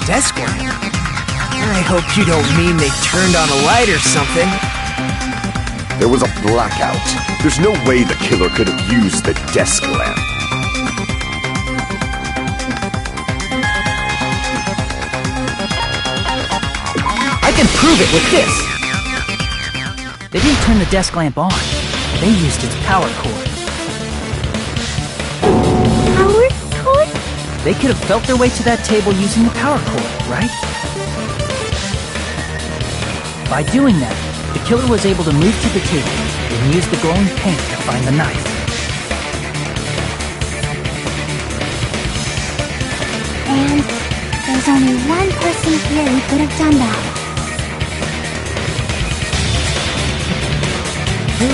desk lamp? I hope you don't mean they turned on a light or something. There was a blackout. There's no way the killer could have used the desk lamp. I can prove it with this! They didn't turn the desk lamp on. They used its power cord. Power cord? They could have felt their way to that table using the power cord, right? By doing that, the killer was able to move to the table and use the glowing paint to find the knife. And there's only one person here who could have done that. Who?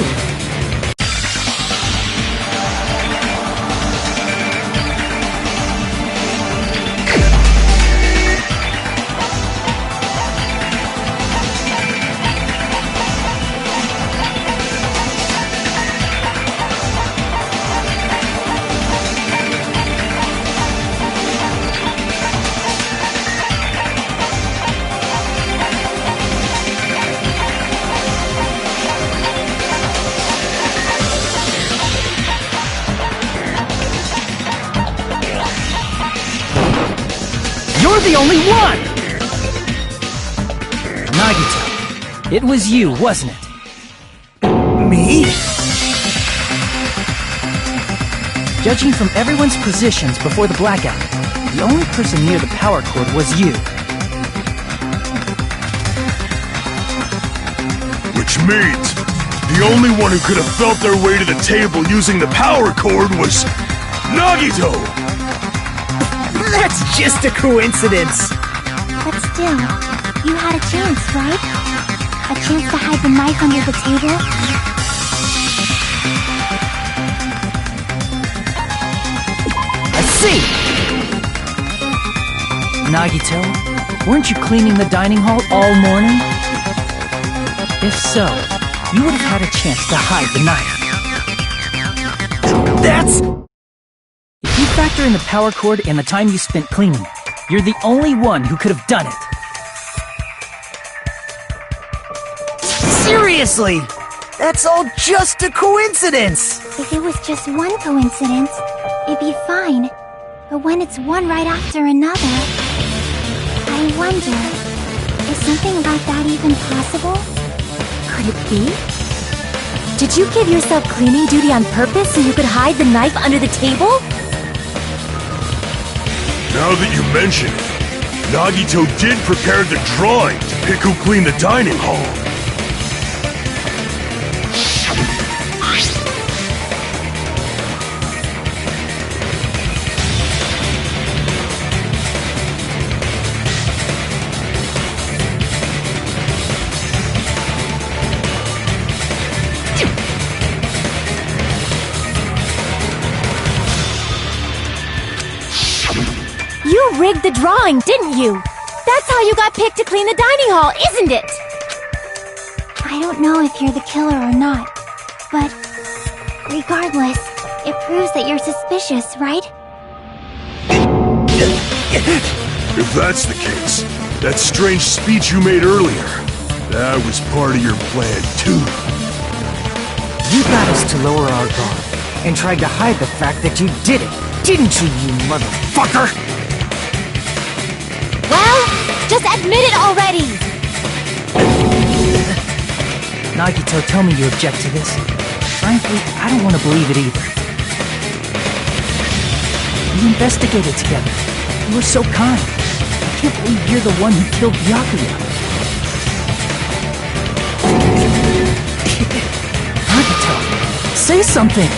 You're the only one! Nagito, it was you, wasn't it? Me? Judging from everyone's positions before the blackout, the only person near the power cord was you. Which means the only one who could have felt their way to the table using the power cord was Nagito! That's just a coincidence. But still, you had a chance, right? A chance to hide the knife under the table? I see! Nagito, weren't you cleaning the dining hall all morning? If so, you would have had a chance to hide the knife. That's... If you factor in the power cord and the time you spent cleaning, you're the only one who could have done it. Seriously! That's all just a coincidence! If it was just one coincidence, it'd be fine. But when it's one right after another, I wonder, is something like that even possible? Could it be? Did you give yourself cleaning duty on purpose so you could hide the knife under the table? Now that you mention it, Nagito did prepare the drawing to pick who cleaned the dining hall. You rigged the drawing, didn't you? That's how you got picked to clean the dining hall, isn't it? I don't know if you're the killer or not, but regardless, it proves that you're suspicious, right? If that's the case, that strange speech you made earlier, that was part of your plan too. You got us to lower our guard and tried to hide the fact that you did it, didn't you, you motherfucker? Well, just admit it already! Nagito, tell me you object to this. Frankly, I don't want to believe it either. We investigated together. You were so kind. I can't believe you're the one who killed Byakuya. Nagito, say something!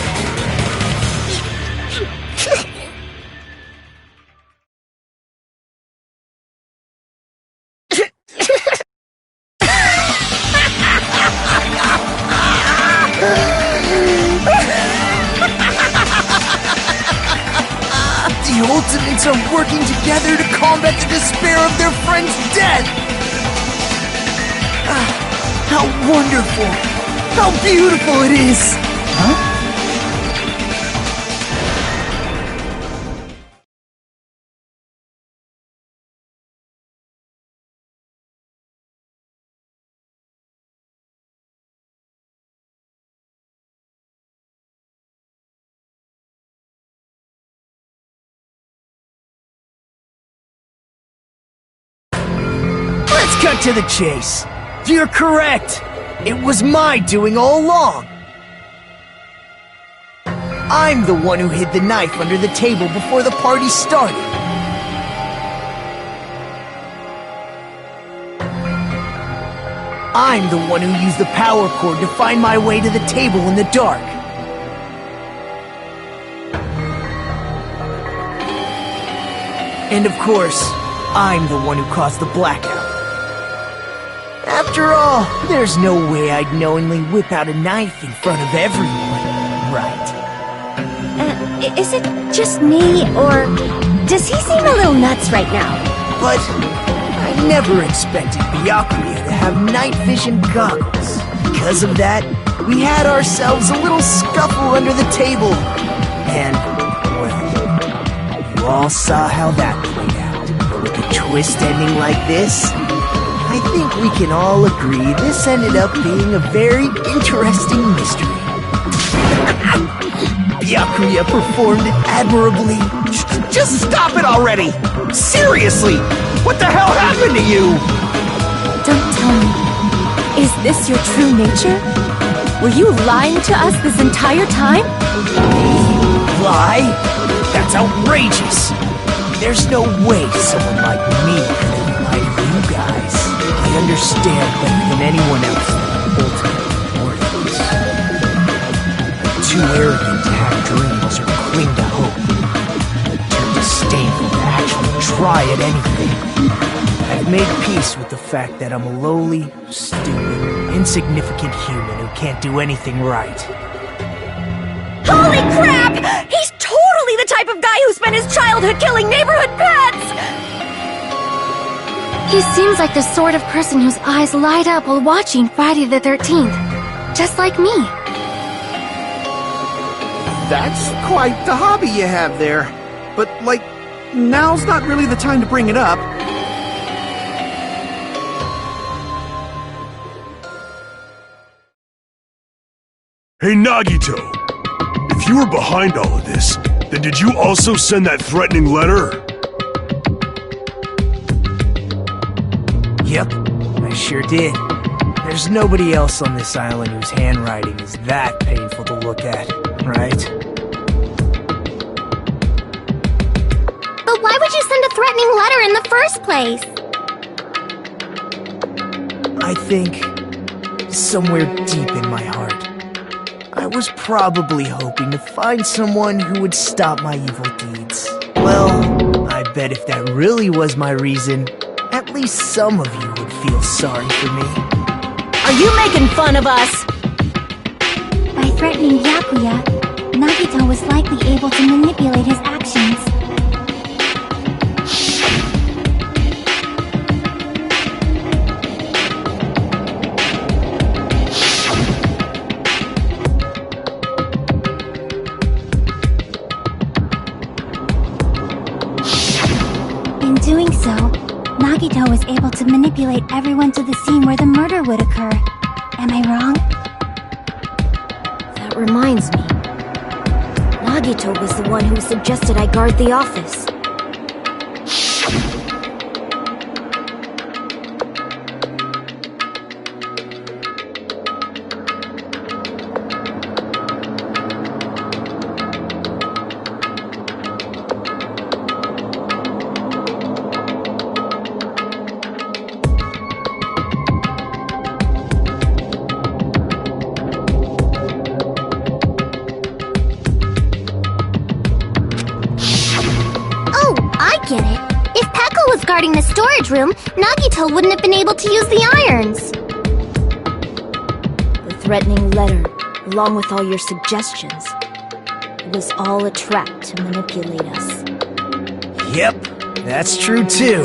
The Ultimates are working together to combat the despair of their friend's death! How wonderful! How beautiful it is! Huh? to the chase. You're correct. It was my doing all along. I'm the one who hid the knife under the table before the party started. I'm the one who used the power cord to find my way to the table in the dark. And of course, I'm the one who caused the blackout. After all, there's no way I'd knowingly whip out a knife in front of everyone, right? Is it just me, or does he seem a little nuts right now? But I never expected Byakuya to have night vision goggles. Because of that, we had ourselves a little scuffle under the table. And, well, you all saw how that played out. With a twist ending like this, I think we can all agree this ended up being a very interesting mystery. Byakuya performed admirably. Just stop it already! Seriously! What the hell happened to you? Don't tell me. Is this your true nature? Were you lying to us this entire time? Lie? That's outrageous! There's no way someone like me could have lied to you guys. I understand better than anyone else that ultimate worthless. I'm too arrogant to have dreams or cling to hope. Too disdainful to actually try at anything. I've made peace with the fact that I'm a lowly, stupid, insignificant human who can't do anything right. Holy crap! He's totally the type of guy who spent his childhood killing neighborhood pets! He seems like the sort of person whose eyes light up while watching Friday the 13th. Just like me. That's quite the hobby you have there. But, like, now's not really the time to bring it up. Hey, Nagito! If you were behind all of this, then did you also send that threatening letter? Yep, I sure did. There's nobody else on this island whose handwriting is that painful to look at, right? But why would you send a threatening letter in the first place? I think, somewhere deep in my heart, I was probably hoping to find someone who would stop my evil deeds. Well, I bet if that really was my reason, at least some of you would feel sorry for me. Are you making fun of us? By threatening Byakuya, Nagito was likely able to manipulate his actions. In doing so, Nagito was able to manipulate everyone to the scene where the murder would occur. Am I wrong? That reminds me. Nagito was the one who suggested I guard the office. Get it. If Pekka was guarding the storage room, Nagito wouldn't have been able to use the irons. The threatening letter, along with all your suggestions, it was all a trap to manipulate us. Yep, that's true too.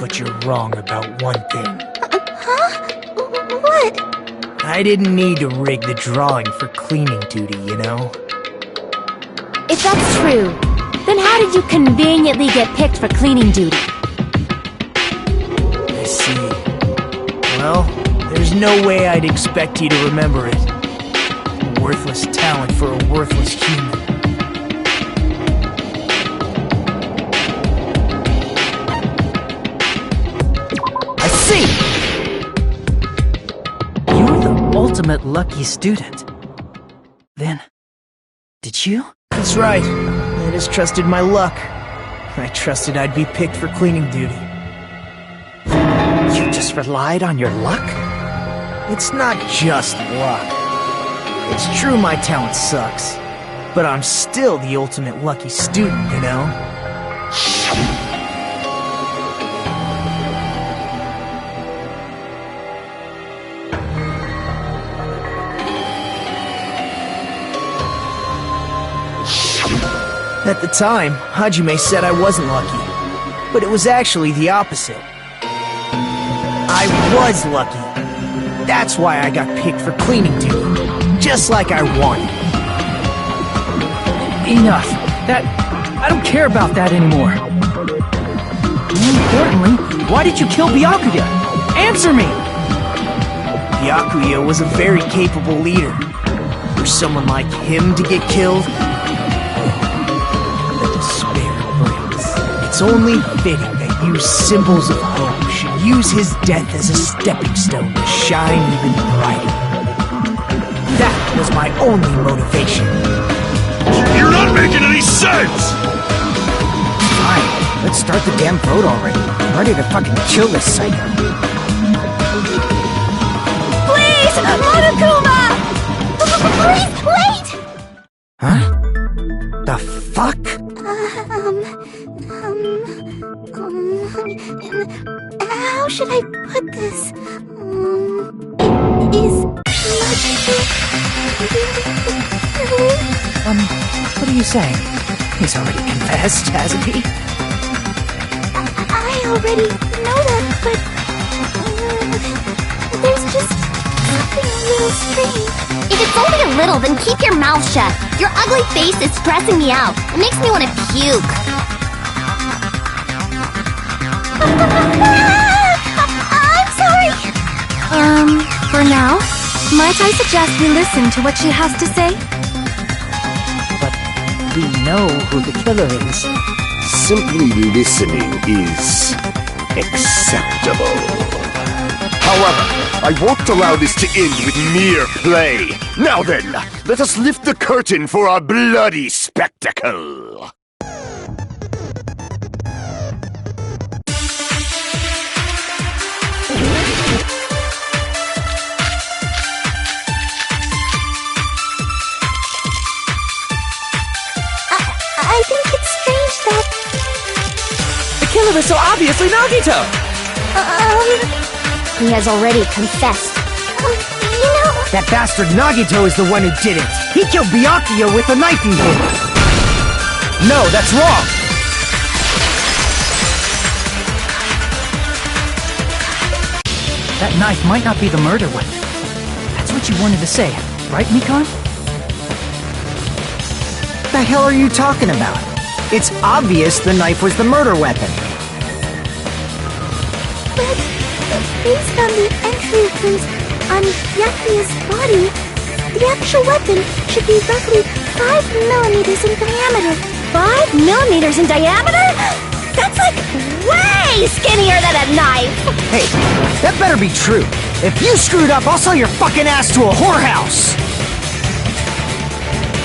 But you're wrong about one thing. Huh? What? I didn't need to rig the drawing for cleaning duty, you know? If that's true, then how did you conveniently get picked for cleaning duty? I see. Well, there's no way I'd expect you to remember it. A worthless talent for a worthless human. I see! ultimate lucky student. Then, did you? That's right. I just trusted my luck. I trusted I'd be picked for cleaning duty. You just relied on your luck? It's not just luck. It's true my talent sucks, but I'm still the ultimate lucky student, you know? At the time, Hajime said I wasn't lucky, but it was actually the opposite. I was lucky. That's why I got picked for cleaning duty, just like I wanted. Enough. I don't care about that anymore. More importantly, why did you kill Byakuya? Answer me! Byakuya was a very capable leader. For someone like him to get killed, the despair it brings. It's only fitting that you symbols of hope should use his death as a stepping stone to shine even brighter. That was my only motivation. You're not making any sense! Fine, let's start the damn vote already. I'm ready to fucking kill this psycho. Please! Monokuma! Please, wait! Huh? The fuck? How should I put this? Is What are you saying? He's already confessed, hasn't he? I already know that, but there's just something a little strange. If it's only a little, then keep your mouth shut. Your ugly face is stressing me out. It makes me want to puke. I'm sorry. For now, might I suggest we listen to what she has to say? But we know who the killer is. Simply listening is acceptable. However, I won't allow this to end with mere play. Now then, let us lift the curtain for our bloody spectacle. I think it's strange that The killer is so obviously Nagito! He has already confessed. you know, That bastard Nagito is the one who did it. He killed Byakuya with a knife he hid. No, that's wrong. That knife might not be the murder weapon. That's what you wanted to say, right, Mikon? What the hell are you talking about? It's obvious the knife was the murder weapon. but based on the entry clues on Byakuya's body, the actual weapon should be roughly 5 millimeters in diameter. 5 millimeters in diameter? That's like way skinnier than a knife! Hey, that better be true. If you screwed up, I'll sell your fucking ass to a whorehouse.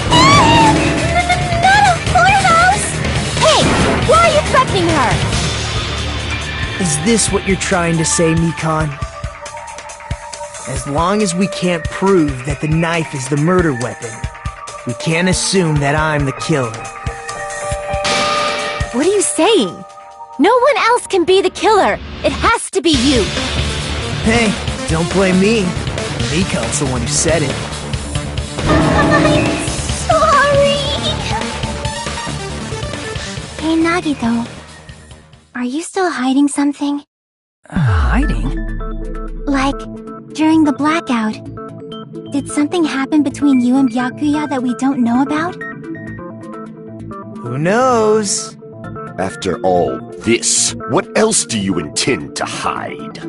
Not a whorehouse! Hey, why are you threatening her? Is this what you're trying to say, Mikon? As long as we can't prove that the knife is the murder weapon, we can't assume that I'm the killer. What are you saying? No one else can be the killer. It has to be you. Hey, don't blame me. Mikon's the one who said it. Sorry! Hey, Nagito. Are you still hiding something? Hiding? Like, during the blackout, did something happen between you and Byakuya that we don't know about? Who knows? After all this, what else do you intend to hide?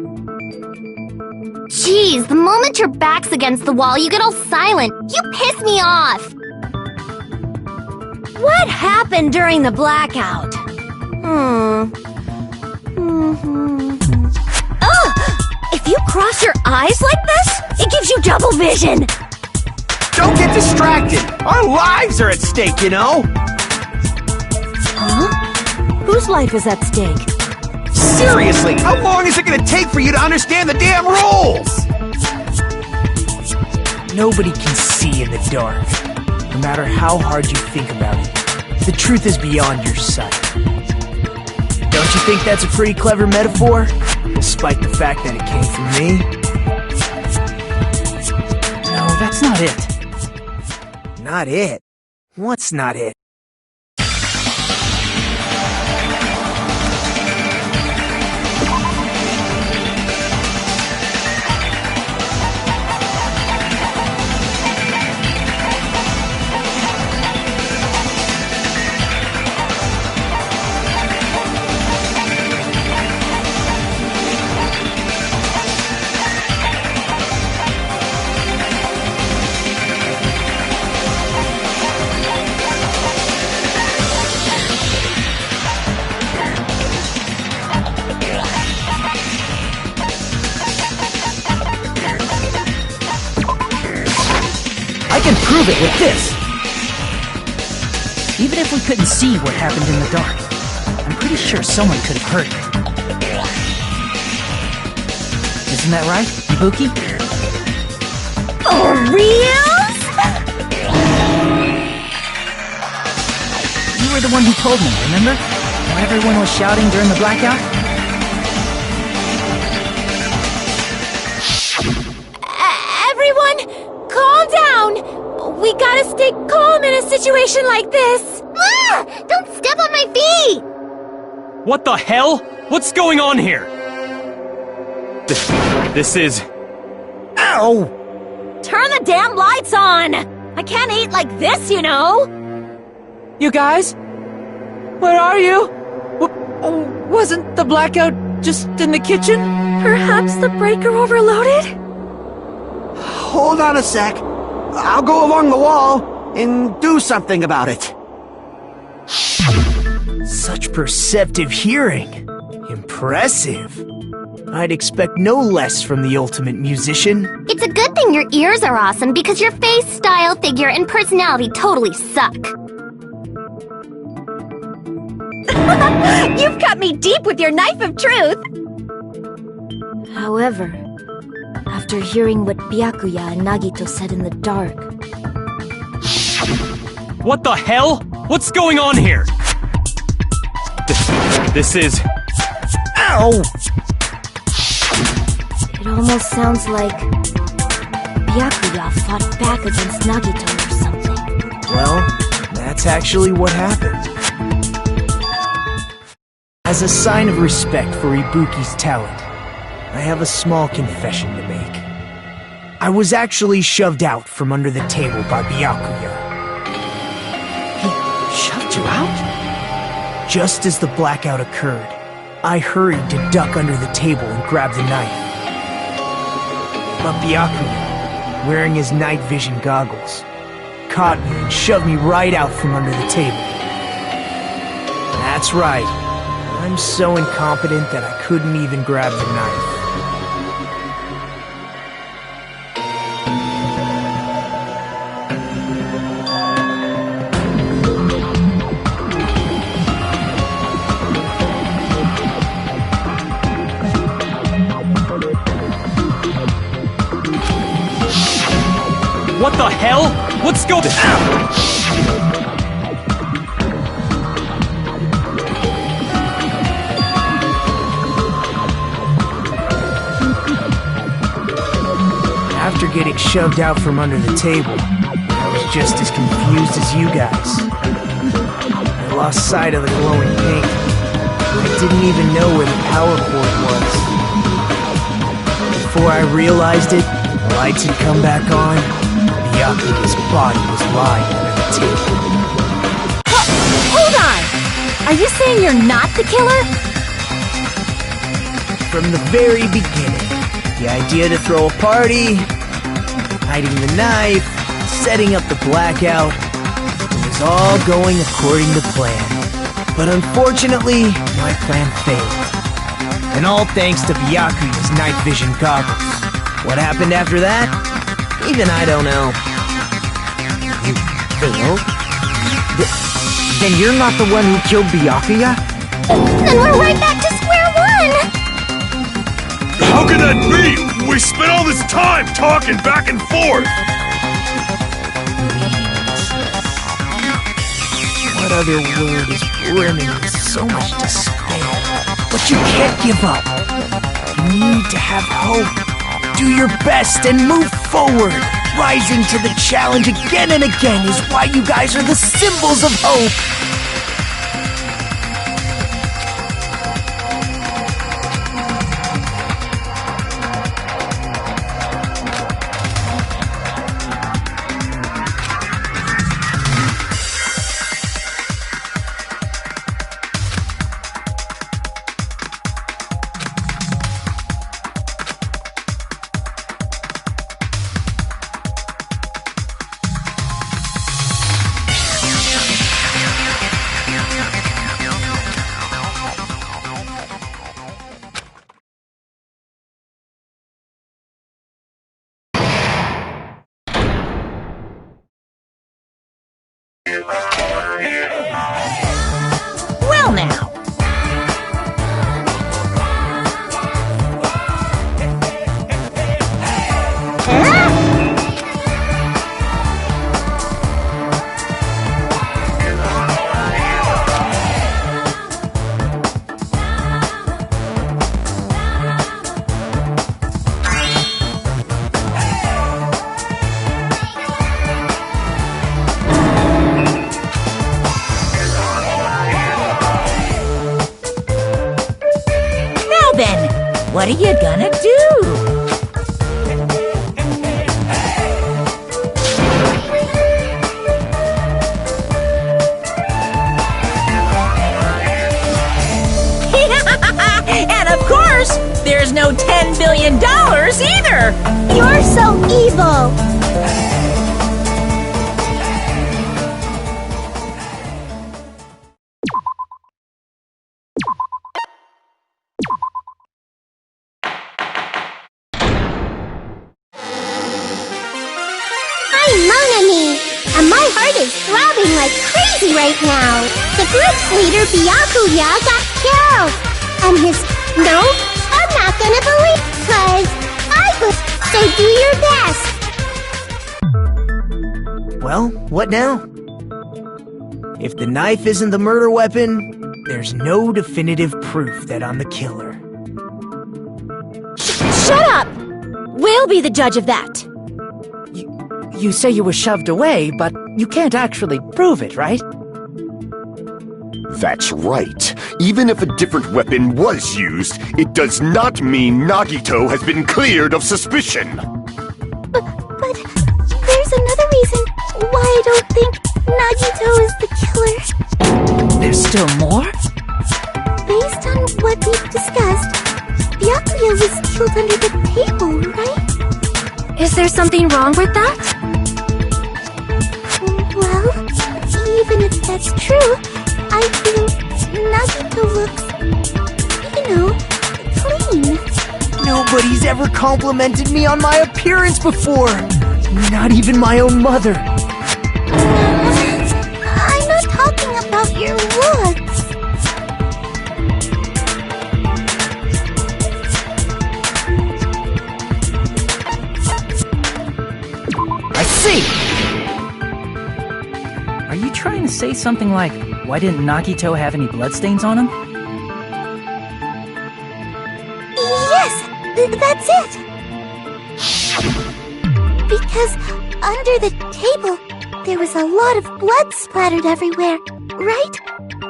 Jeez, the moment your back's against the wall, you get all silent. You piss me off! What happened during the blackout? If you cross your eyes like this, it gives you double vision! Don't get distracted! Our lives are at stake, you know? Huh? Whose life is at stake? Seriously, how long is it gonna take for you to understand the damn rules? Nobody can see in the dark, no matter how hard you think about it. The truth is beyond your sight. Don't you think that's a pretty clever metaphor? Despite the fact that it came from me? No, that's not it. Not it? What's not it? I can prove it with this! Even if we couldn't see what happened in the dark, I'm pretty sure someone could have heard it. Isn't that right, Ibuki? For reals? You were the one who told me, remember? When everyone was shouting during the blackout? Everyone, calm down! We gotta stay calm in a situation like this! Ah! Don't step on my feet! What the hell? What's going on here? This is... Ow! Turn the damn lights on! I can't eat like this, you know! You guys? Where are you? Wasn't the blackout just in the kitchen? Perhaps the breaker overloaded? Hold on a sec. I'll go along the wall and do something about it. Such perceptive hearing. Impressive. I'd expect no less from the ultimate musician. It's a good thing your ears are awesome because your face, style, figure, and personality totally suck. You've cut me deep with your knife of truth! However, after hearing what Byakuya and Nagito said in the dark... What the hell? What's going on here? This is... Ow! It almost sounds like... Byakuya fought back against Nagito or something. Well, that's actually what happened. As a sign of respect for Ibuki's talent, I have a small confession to make. I was actually shoved out from under the table by Byakuya. He shoved you out? Just as the blackout occurred, I hurried to duck under the table and grab the knife. But Byakuya, wearing his night vision goggles, caught me and shoved me right out from under the table. That's right. I'm so incompetent that I couldn't even grab the knife. What the hell? What's going on? After getting shoved out from under the table, I was just as confused as you guys. I lost sight of the glowing pink. I didn't even know where the power cord was. Before I realized it, the lights had come back on. Byakuya's body was lying under the table. Hold on! Are you saying you're not the killer? From the very beginning, the idea to throw a party, hiding the knife, setting up the blackout, it was all going according to plan. But unfortunately, my plan failed. And all thanks to Byakuya's night vision goggles. What happened after that? Even I don't know. You failed? Then you're not the one who killed Byakuya? Then we're right back to square one! How could that be? We spent all this time talking back and forth! What other word is brimming with so much despair? But you can't give up. You need to have hope. Do your best and move forward. Rising to the challenge again and again is why you guys are the symbols of hope. Well now. What are you gonna do? And of course, there's no $10 billion either! You're so evil! And my heart is throbbing like crazy right now. The group's leader, Byakuya, got killed. And his... No, I'm not gonna believe, cause I would... So do your best. Well, what now? If the knife isn't the murder weapon, there's no definitive proof that I'm the killer. Shut up! We'll be the judge of that. You say you were shoved away, but you can't actually prove it, right? That's right. Even if a different weapon was used, it does not mean Nagito has been cleared of suspicion. But there's another reason why I don't think Nagito is the killer. There's still more? Based on what we've discussed, Byakuya was killed under the table, right? Is there something wrong with that? Well, even if that's true, I feel Nagito looks, clean. Nobody's ever complimented me on my appearance before! Not even my own mother! I'm not talking about your looks. I see! Are you trying to say something like, why didn't Nagito have any bloodstains on him? Yes, that's it. Because under the table, there was a lot of blood splattered everywhere, right?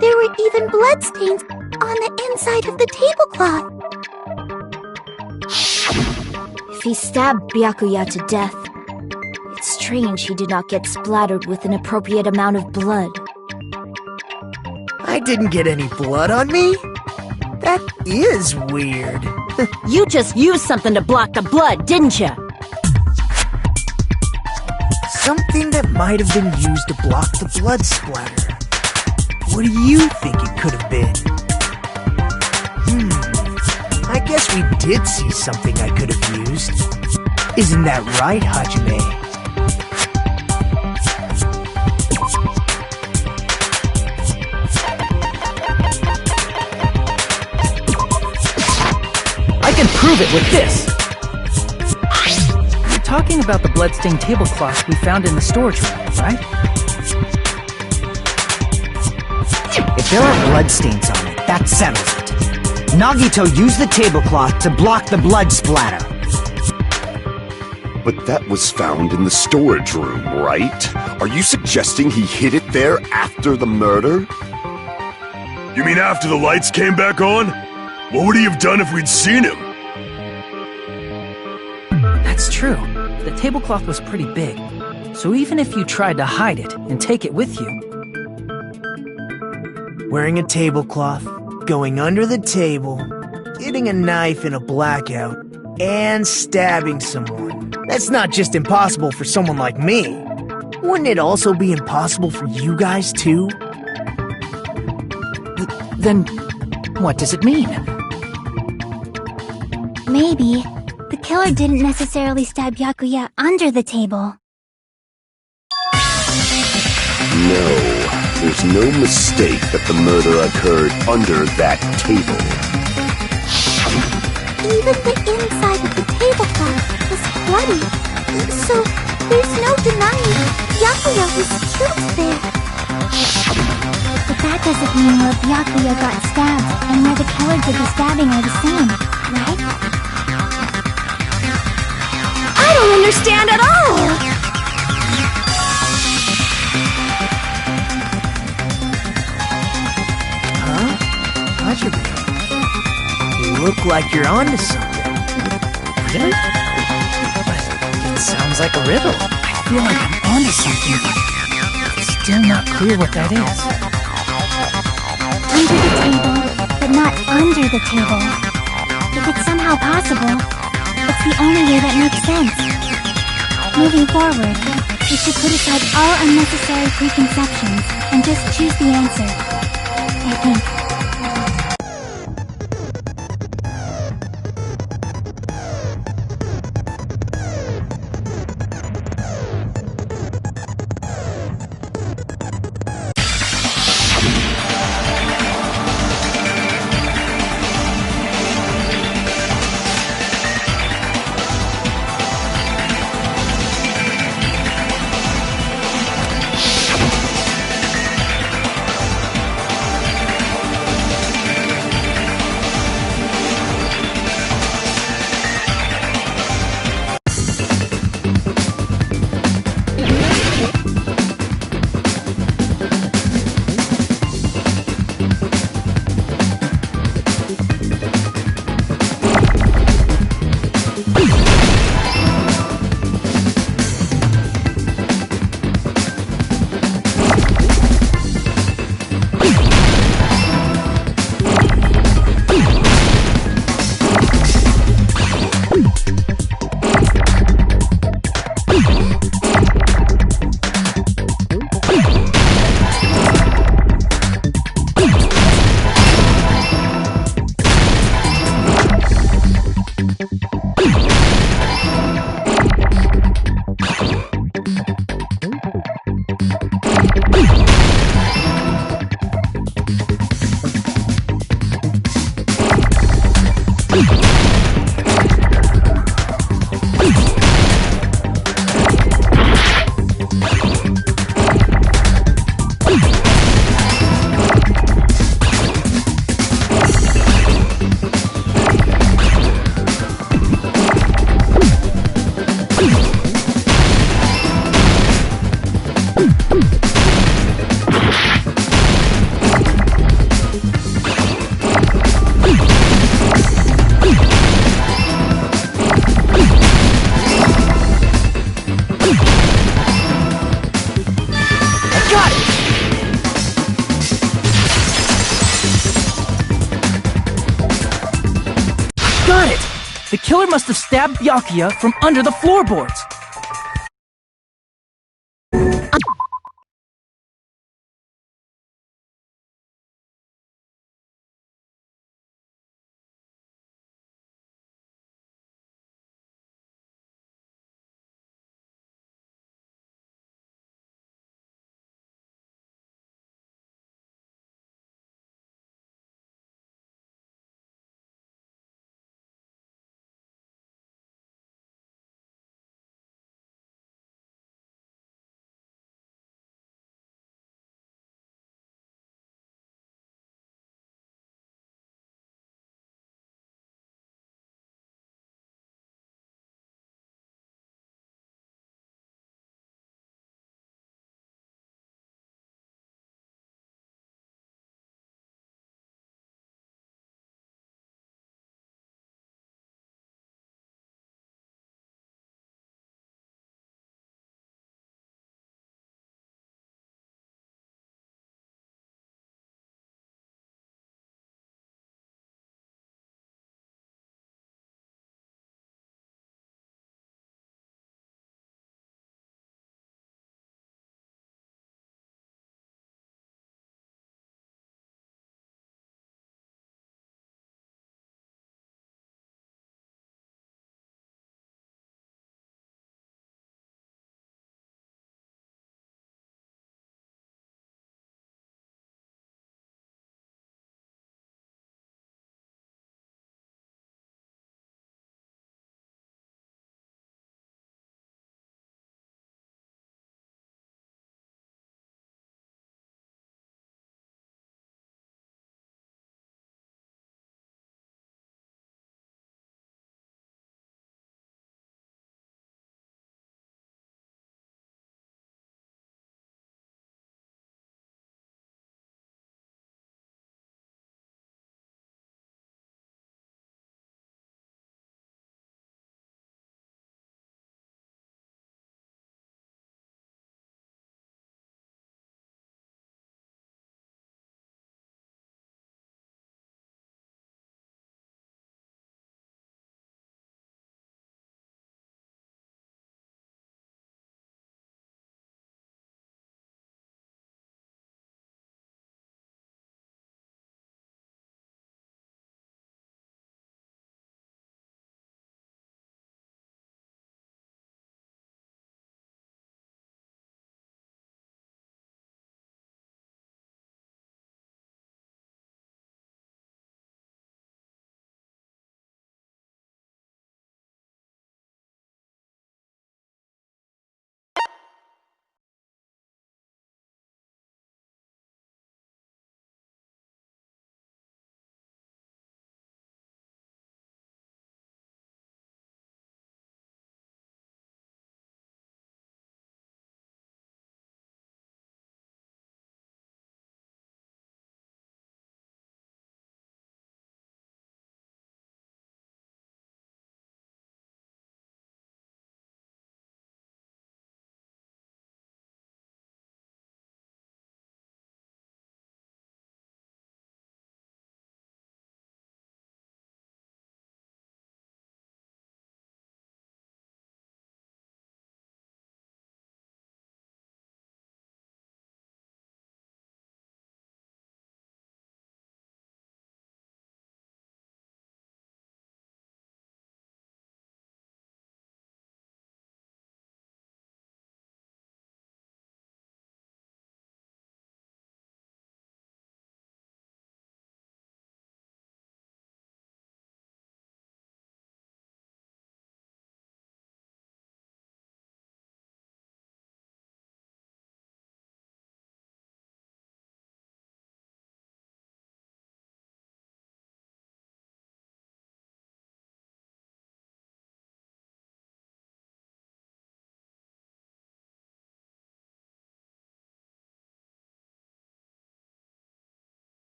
There were even bloodstains on the inside of the tablecloth. If he stabbed Byakuya to death, it's strange he did not get splattered with an appropriate amount of blood. I didn't get any blood on me? That is weird. You just used something to block the blood, didn't you? Something that might have been used to block the blood splatter. What do you think it could have been? guess we did see something I could have used. Isn't that right, Hajime? I can prove it with this! You're talking about the bloodstained tablecloth we found in the storage room, right? If there are bloodstains on it, that settles it. Nagito used the tablecloth to block the blood splatter. But that was found in the storage room, right? Are you suggesting he hid it there after the murder? You mean after the lights came back on? What would he have done if we'd seen him? That's true. The tablecloth was pretty big, so even if you tried to hide it and take it with you... Wearing a tablecloth, going under the table, getting a knife in a blackout, and stabbing someone. That's not just impossible for someone like me. Wouldn't it also be impossible for you guys, too? Then, what does it mean? Maybe the killer didn't necessarily stab Byakuya under the table. No, there's no mistake that the murder occurred under that table. Even the inside of the tablecloth was bloody. So there's no denying Byakuya was killed there. But that doesn't mean where Byakuya got stabbed and where the killer did the stabbing are the same, right? I don't understand at all! Hajime, you look like you're onto something. Really? But it sounds like a riddle. I feel like I'm onto something, but it's still not clear what that is. Under the table, but not under the table. If it's somehow possible, it's the only way that makes sense. Moving forward, we should put aside all unnecessary preconceptions and just choose the answer. I think. Got it! The killer must have stabbed Byakuya from under the floorboards.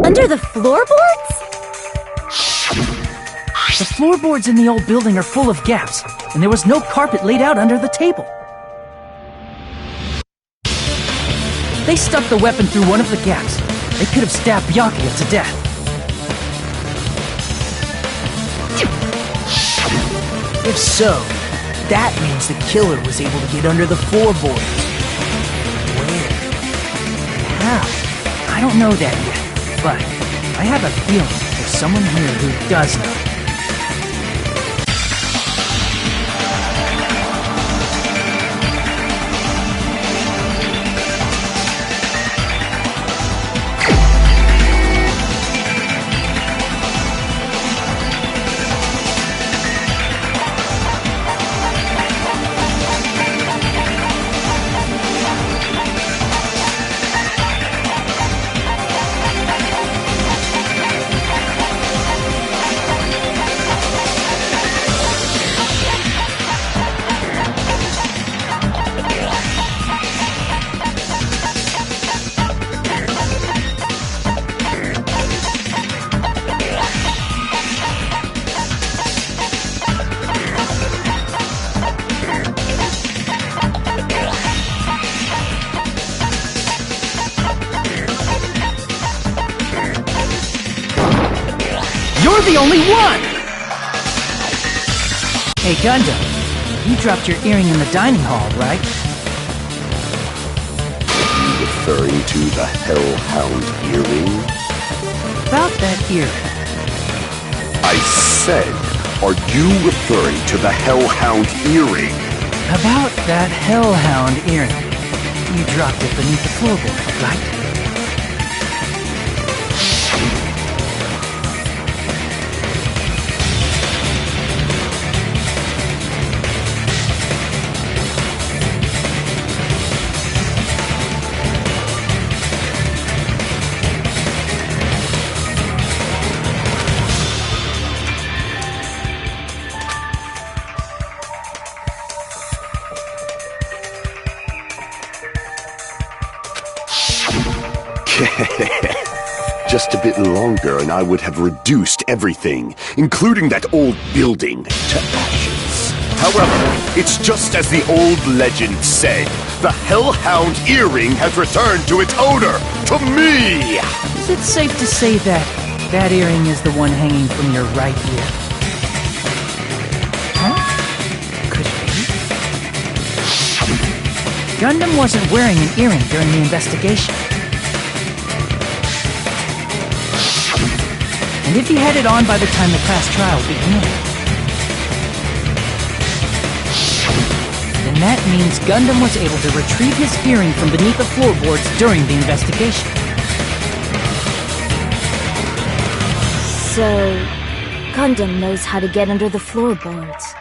Under the floorboards? The floorboards in the old building are full of gaps, and there was no carpet laid out under the table. They stuck the weapon through one of the gaps. They could have stabbed Byakuya to death. If so, that means the killer was able to get under the floorboards. Where? How? I don't know that yet, but I have a feeling there's someone here who does know. You're the only one! Hey, Gundam, you dropped your earring in the dining hall, right? Are you referring to the Hellhound earring? About that earring. I said, are you referring to the Hellhound earring? About that Hellhound earring. You dropped it beneath the floorboard, right? Just a bit longer and I would have reduced everything, including that old building, to ashes. However, it's just as the old legend said. The Hellhound earring has returned to its owner, to me! Is it safe to say that that earring is the one hanging from your right ear? Huh? Could it be? Gundam wasn't wearing an earring during the investigation. And if he had it on by the time the class trial began, then that means Gundam was able to retrieve his earring from beneath the floorboards during the investigation. So, Gundam knows how to get under the floorboards.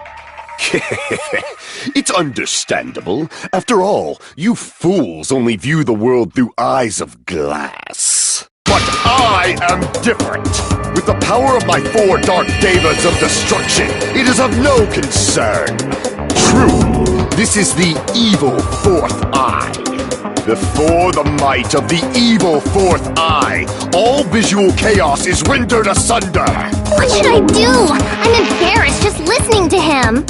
It's understandable. After all, you fools only view the world through eyes of glass. But I am different. With the power of my 4 Dark Devas of Destruction, it is of no concern. True, this is the evil 4th eye. Before the might of the evil 4th eye, all visual chaos is rendered asunder. What should I do? I'm embarrassed just listening to him.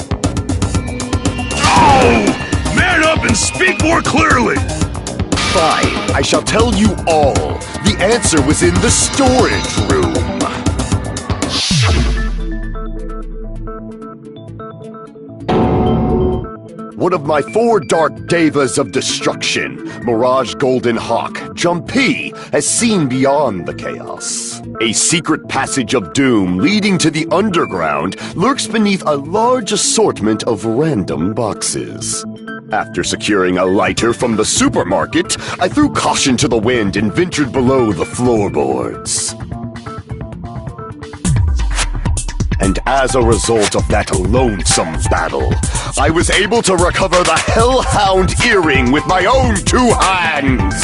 Oh! Man up and speak more clearly! Fine, I shall tell you all. The answer was in the storage room. One of my 4 Dark Devas of Destruction, Mirage Golden Hawk, Jumpy, has seen beyond the chaos. A secret passage of doom leading to the underground lurks beneath a large assortment of random boxes. After securing a lighter from the supermarket, I threw caution to the wind and ventured below the floorboards. And as a result of that lonesome battle, I was able to recover the Hellhound earring with my own 2 hands!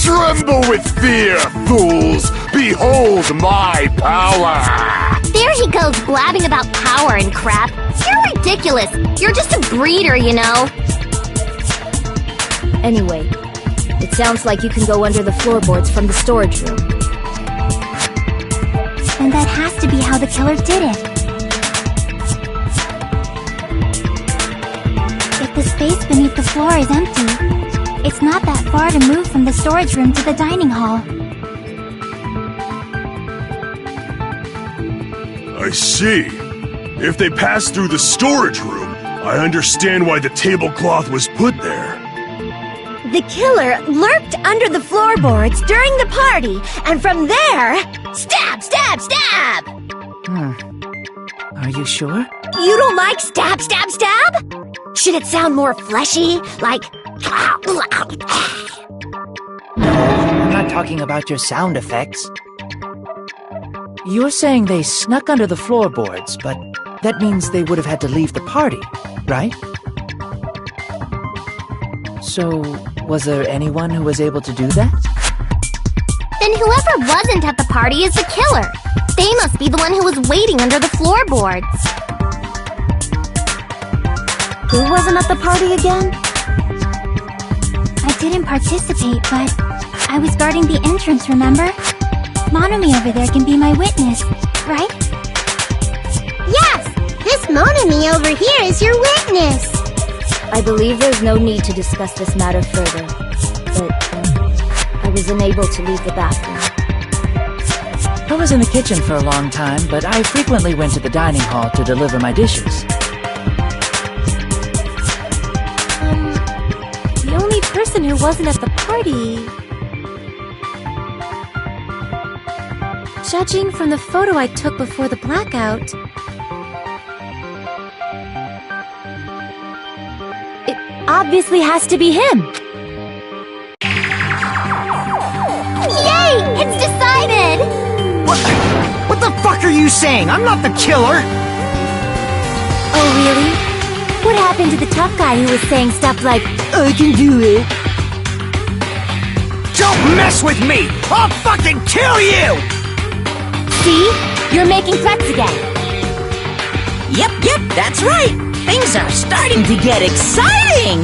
Tremble with fear, fools! Behold my power! There he goes blabbing about power and crap. You're ridiculous. You're just a breeder, you know. Anyway, It sounds like you can go under the floorboards from the storage room. And that has to be how the killer did it. If the space beneath the floor is empty, it's not that far to move from the storage room to the dining hall. I see. If they passed through the storage room, I understand why the tablecloth was put there. The killer lurked under the floorboards during the party, and from there, stab, stab, stab! Are you sure? You don't like stab, stab, stab? Should it sound more fleshy, like... I'm not talking about your sound effects. You're saying they snuck under the floorboards, but that means they would have had to leave the party, right? So, was there anyone who was able to do that? Then whoever wasn't at the party is the killer. They must be the one who was waiting under the floorboards. Who wasn't at the party again? I didn't participate, but I was guarding the entrance, remember? Monomi over there can be my witness, right? Yes! This Monomi over here is your witness! I believe there's no need to discuss this matter further, but I was unable to leave the bathroom. I was in the kitchen for a long time, but I frequently went to the dining hall to deliver my dishes. The only person who wasn't at the party... Judging from the photo I took before the blackout... it obviously has to be him! Yay! It's decided! What the fuck are you saying? I'm not the killer! Oh, really? What happened to the tough guy who was saying stuff like, I can do it? Don't mess with me! I'll fucking kill you! See? You're making threats again. Yep, that's right. Things are starting to get exciting.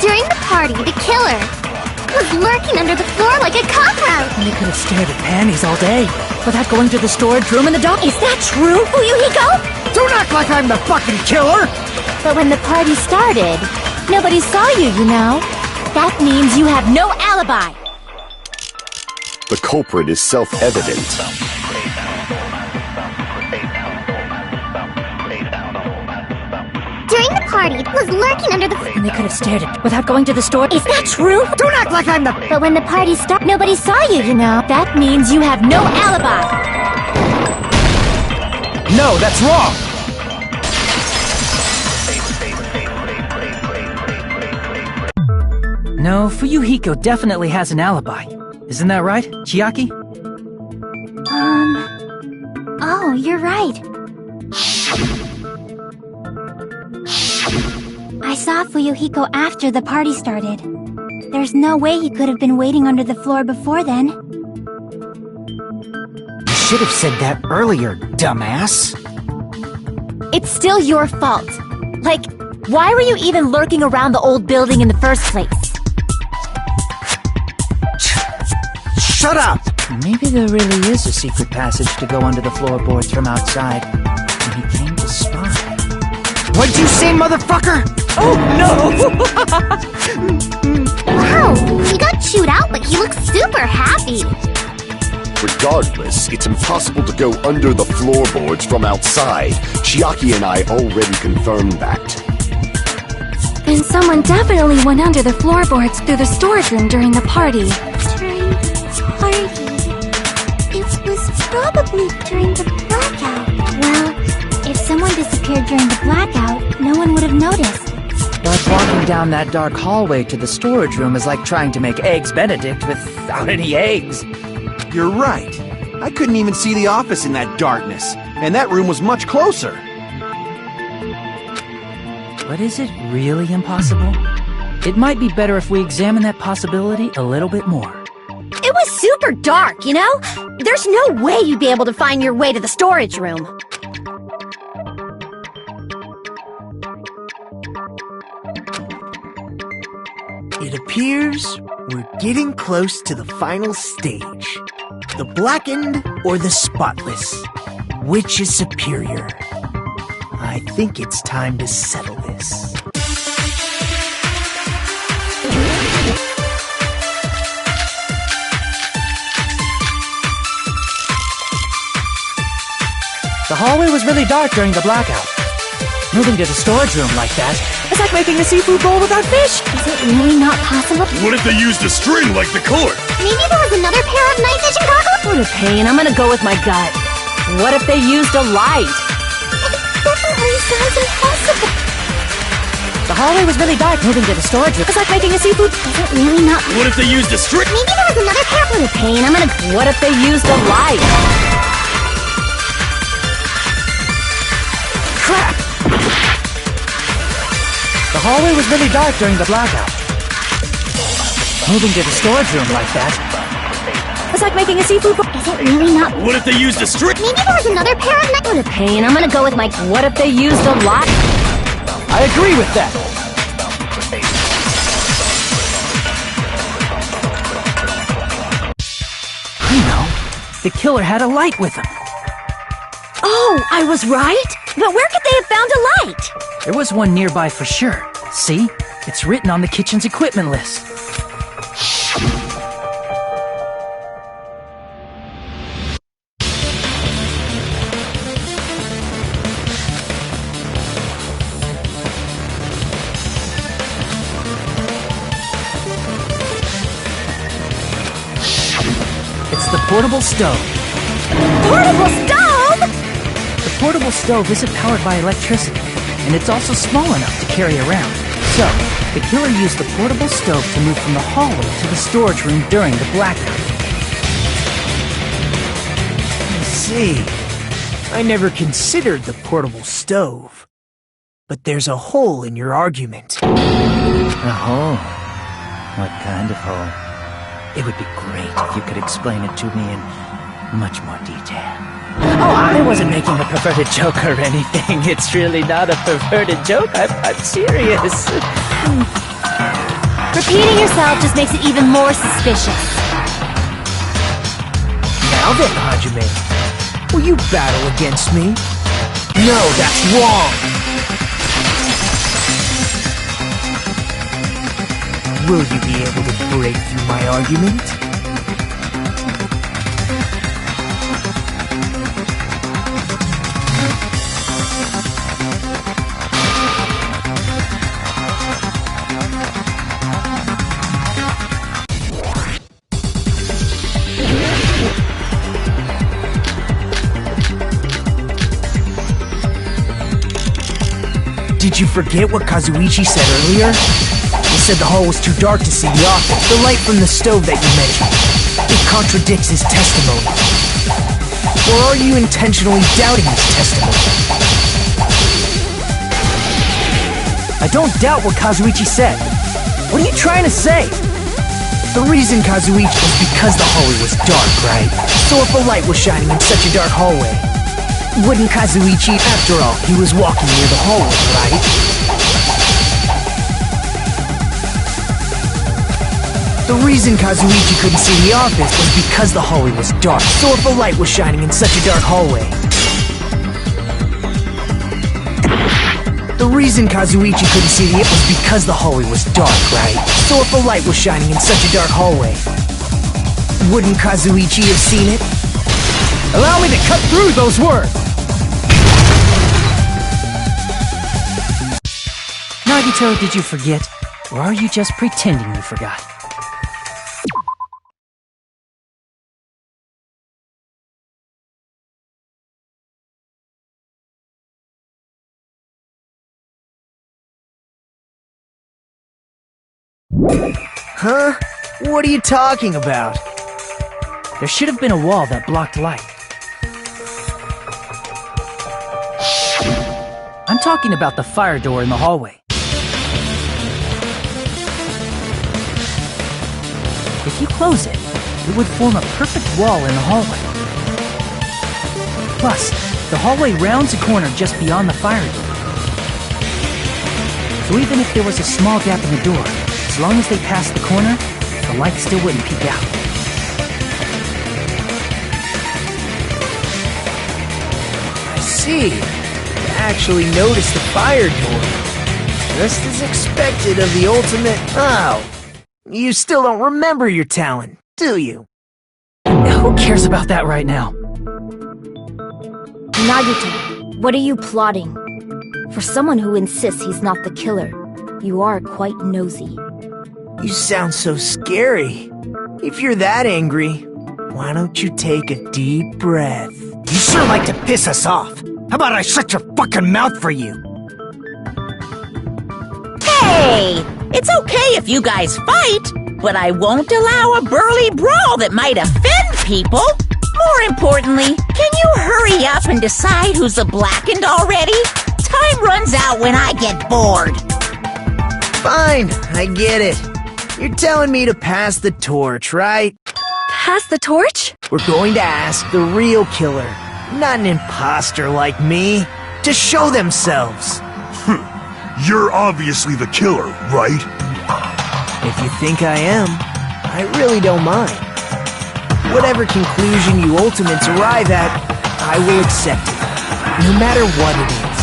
During the party, the killer was lurking under the floor like a cockroach. They could have stared at panties all day, without going to the storage room in the dark. Is that true, Fuyuhiko? Don't act like I'm the fucking killer! But when the party started, nobody saw you, you know. That means you have no alibi. The culprit is self-evident. During the party, it was lurking under the... And they could have stared at without going to the store. Is that true? Don't act like I'm the... But when the party started, nobody saw you, you know. That means you have no alibi. No, that's wrong! No, Fuyuhiko definitely has an alibi. Isn't that right, Chiaki? Oh, you're right. I saw Fuyuhiko after the party started. There's no way he could have been waiting under the floor before then. You should have said that earlier, dumbass. It's still your fault. Like, why were you even lurking around the old building in the first place? Shut up! Maybe there really is a secret passage to go under the floorboards from outside, and he came to spy. What'd you say, motherfucker? Oh, no! Wow, he got chewed out, but he looks super happy. Regardless, it's impossible to go under the floorboards from outside. Chiaki and I already confirmed that. Then someone definitely went under the floorboards through the storage room during the party. During the party... It was probably during the blackout. Well, if someone disappeared during the blackout, no one would have noticed. But walking down that dark hallway to the storage room is like trying to make Eggs Benedict without any eggs. You're right. I couldn't even see the office in that darkness, and that room was much closer. But is it really impossible? It might be better if we examine that possibility a little bit more. It was super dark, you know? There's no way you'd be able to find your way to the storage room. It appears we're getting close to the final stage. The blackened or the spotless? Which is superior? I think it's time to settle this. The hallway was really dark during the blackout. Moving to the storage room like that, it's like making a seafood bowl without fish. Is it really not possible? What if they used a string like the cord? Maybe there was another pair of night vision goggles? What a pain, I'm gonna go with my gut. What if they used a light? It definitely sounds impossible. The hallway was really dark. Moving to the storage room, it's like making a seafood. Is it really not? What if they used a string? Maybe there was another pair. What a pain, I'm gonna... What if they used a light? Crap! The hallway was really dark during the blackout. Moving to the storage room like that, it's like making a seafood bowl. Is it really not? What if they used a string? Maybe there was another pair of night. What a pain, I'm gonna go with my... What if they used a light? I agree with that. I know. The killer had a light with him. Oh, I was right? But where could they have found a light? There was one nearby for sure. See? It's written on the kitchen's equipment list. It's the portable stove. Portable stove? The portable stove isn't powered by electricity, and it's also small enough to carry around. So, the killer used the portable stove to move from the hallway to the storage room during the blackout. I see. I never considered the portable stove. But there's a hole in your argument. A hole? What kind of hole? It would be great if you could explain it to me in much more detail. Oh, I wasn't making a perverted joke or anything. It's really not a perverted joke. I'm serious. Repeating yourself just makes it even more suspicious. Now then, Hajime, will you battle against me? No, that's wrong! Will you be able to break through my argument? Did you forget what Kazuichi said earlier? He said the hall was too dark to see the office. The light from the stove that you mentioned. It contradicts his testimony. Or are you intentionally doubting his testimony? I don't doubt what Kazuichi said. What are you trying to say? The reason Kazuichi was because the hallway was dark, right? So if a light was shining in such a dark hallway, wouldn't Kazuichi, after all, he was walking near the hallway, right? The reason Kazuichi couldn't see the office was because the hallway was dark. So if a light was shining in such a dark hallway, the reason Kazuichi couldn't see it was because the hallway was dark, right? So if a light was shining in such a dark hallway, wouldn't Kazuichi have seen it? Allow me to cut through those words! Nagito, did you forget? Or are you just pretending you forgot? Huh? What are you talking about? There should have been a wall that blocked light. I'm talking about the fire door in the hallway. If you close it, it would form a perfect wall in the hallway. Plus, the hallway rounds a corner just beyond the fire door. So even if there was a small gap in the door, as long as they passed the corner, the light still wouldn't peek out. I see. You actually noticed the fire door. Just as expected of the ultimate... Oh, you still don't remember your talent, do you? Who cares about that right now? Nagito, what are you plotting? For someone who insists he's not the killer, you are quite nosy. You sound so scary. If you're that angry, why don't you take a deep breath? You sure like to piss us off. How about I shut your fucking mouth for you? Hey! It's okay if you guys fight, but I won't allow a burly brawl that might offend people. More importantly, can you hurry up and decide who's a blackened already? Time runs out when I get bored. Fine, I get it. You're telling me to pass the torch, right? Pass the torch? We're going to ask the real killer, not an imposter like me, to show themselves. You're obviously the killer, right? If you think I am, I really don't mind. Whatever conclusion you ultimates arrive at, I will accept it, no matter what it is.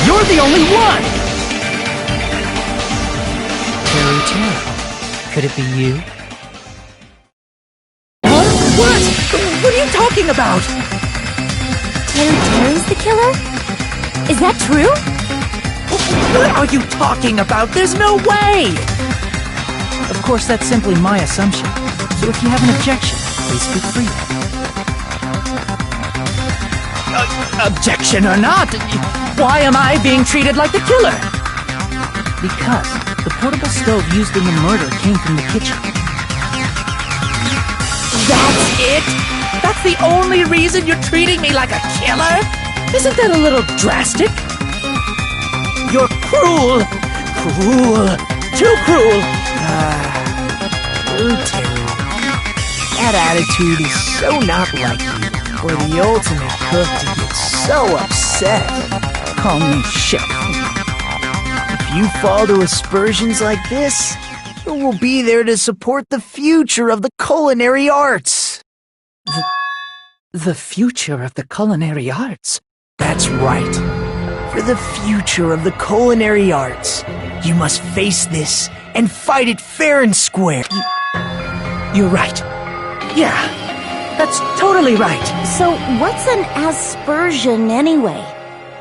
You're the only one! Terry, could it be you? What? What are you talking about? Terry's the killer? Is that true? What are you talking about? There's no way! Of course, that's simply my assumption. So if you have an objection, please speak freely. Objection or not, why am I being treated like the killer? Because the portable stove used in the murder came from the kitchen. That's it? That's the only reason you're treating me like a killer? Isn't that a little drastic? You're cruel! Cruel! Too cruel! Terry. That attitude is so not like you. For the ultimate cook to get so upset. Call me Chef. If you fall to aspersions like this, you will be there to support the future of the culinary arts. The future of the culinary arts? That's right. For the future of the culinary arts, you must face this and fight it fair and square. You're right. Yeah, that's totally right. So what's an aspersion anyway?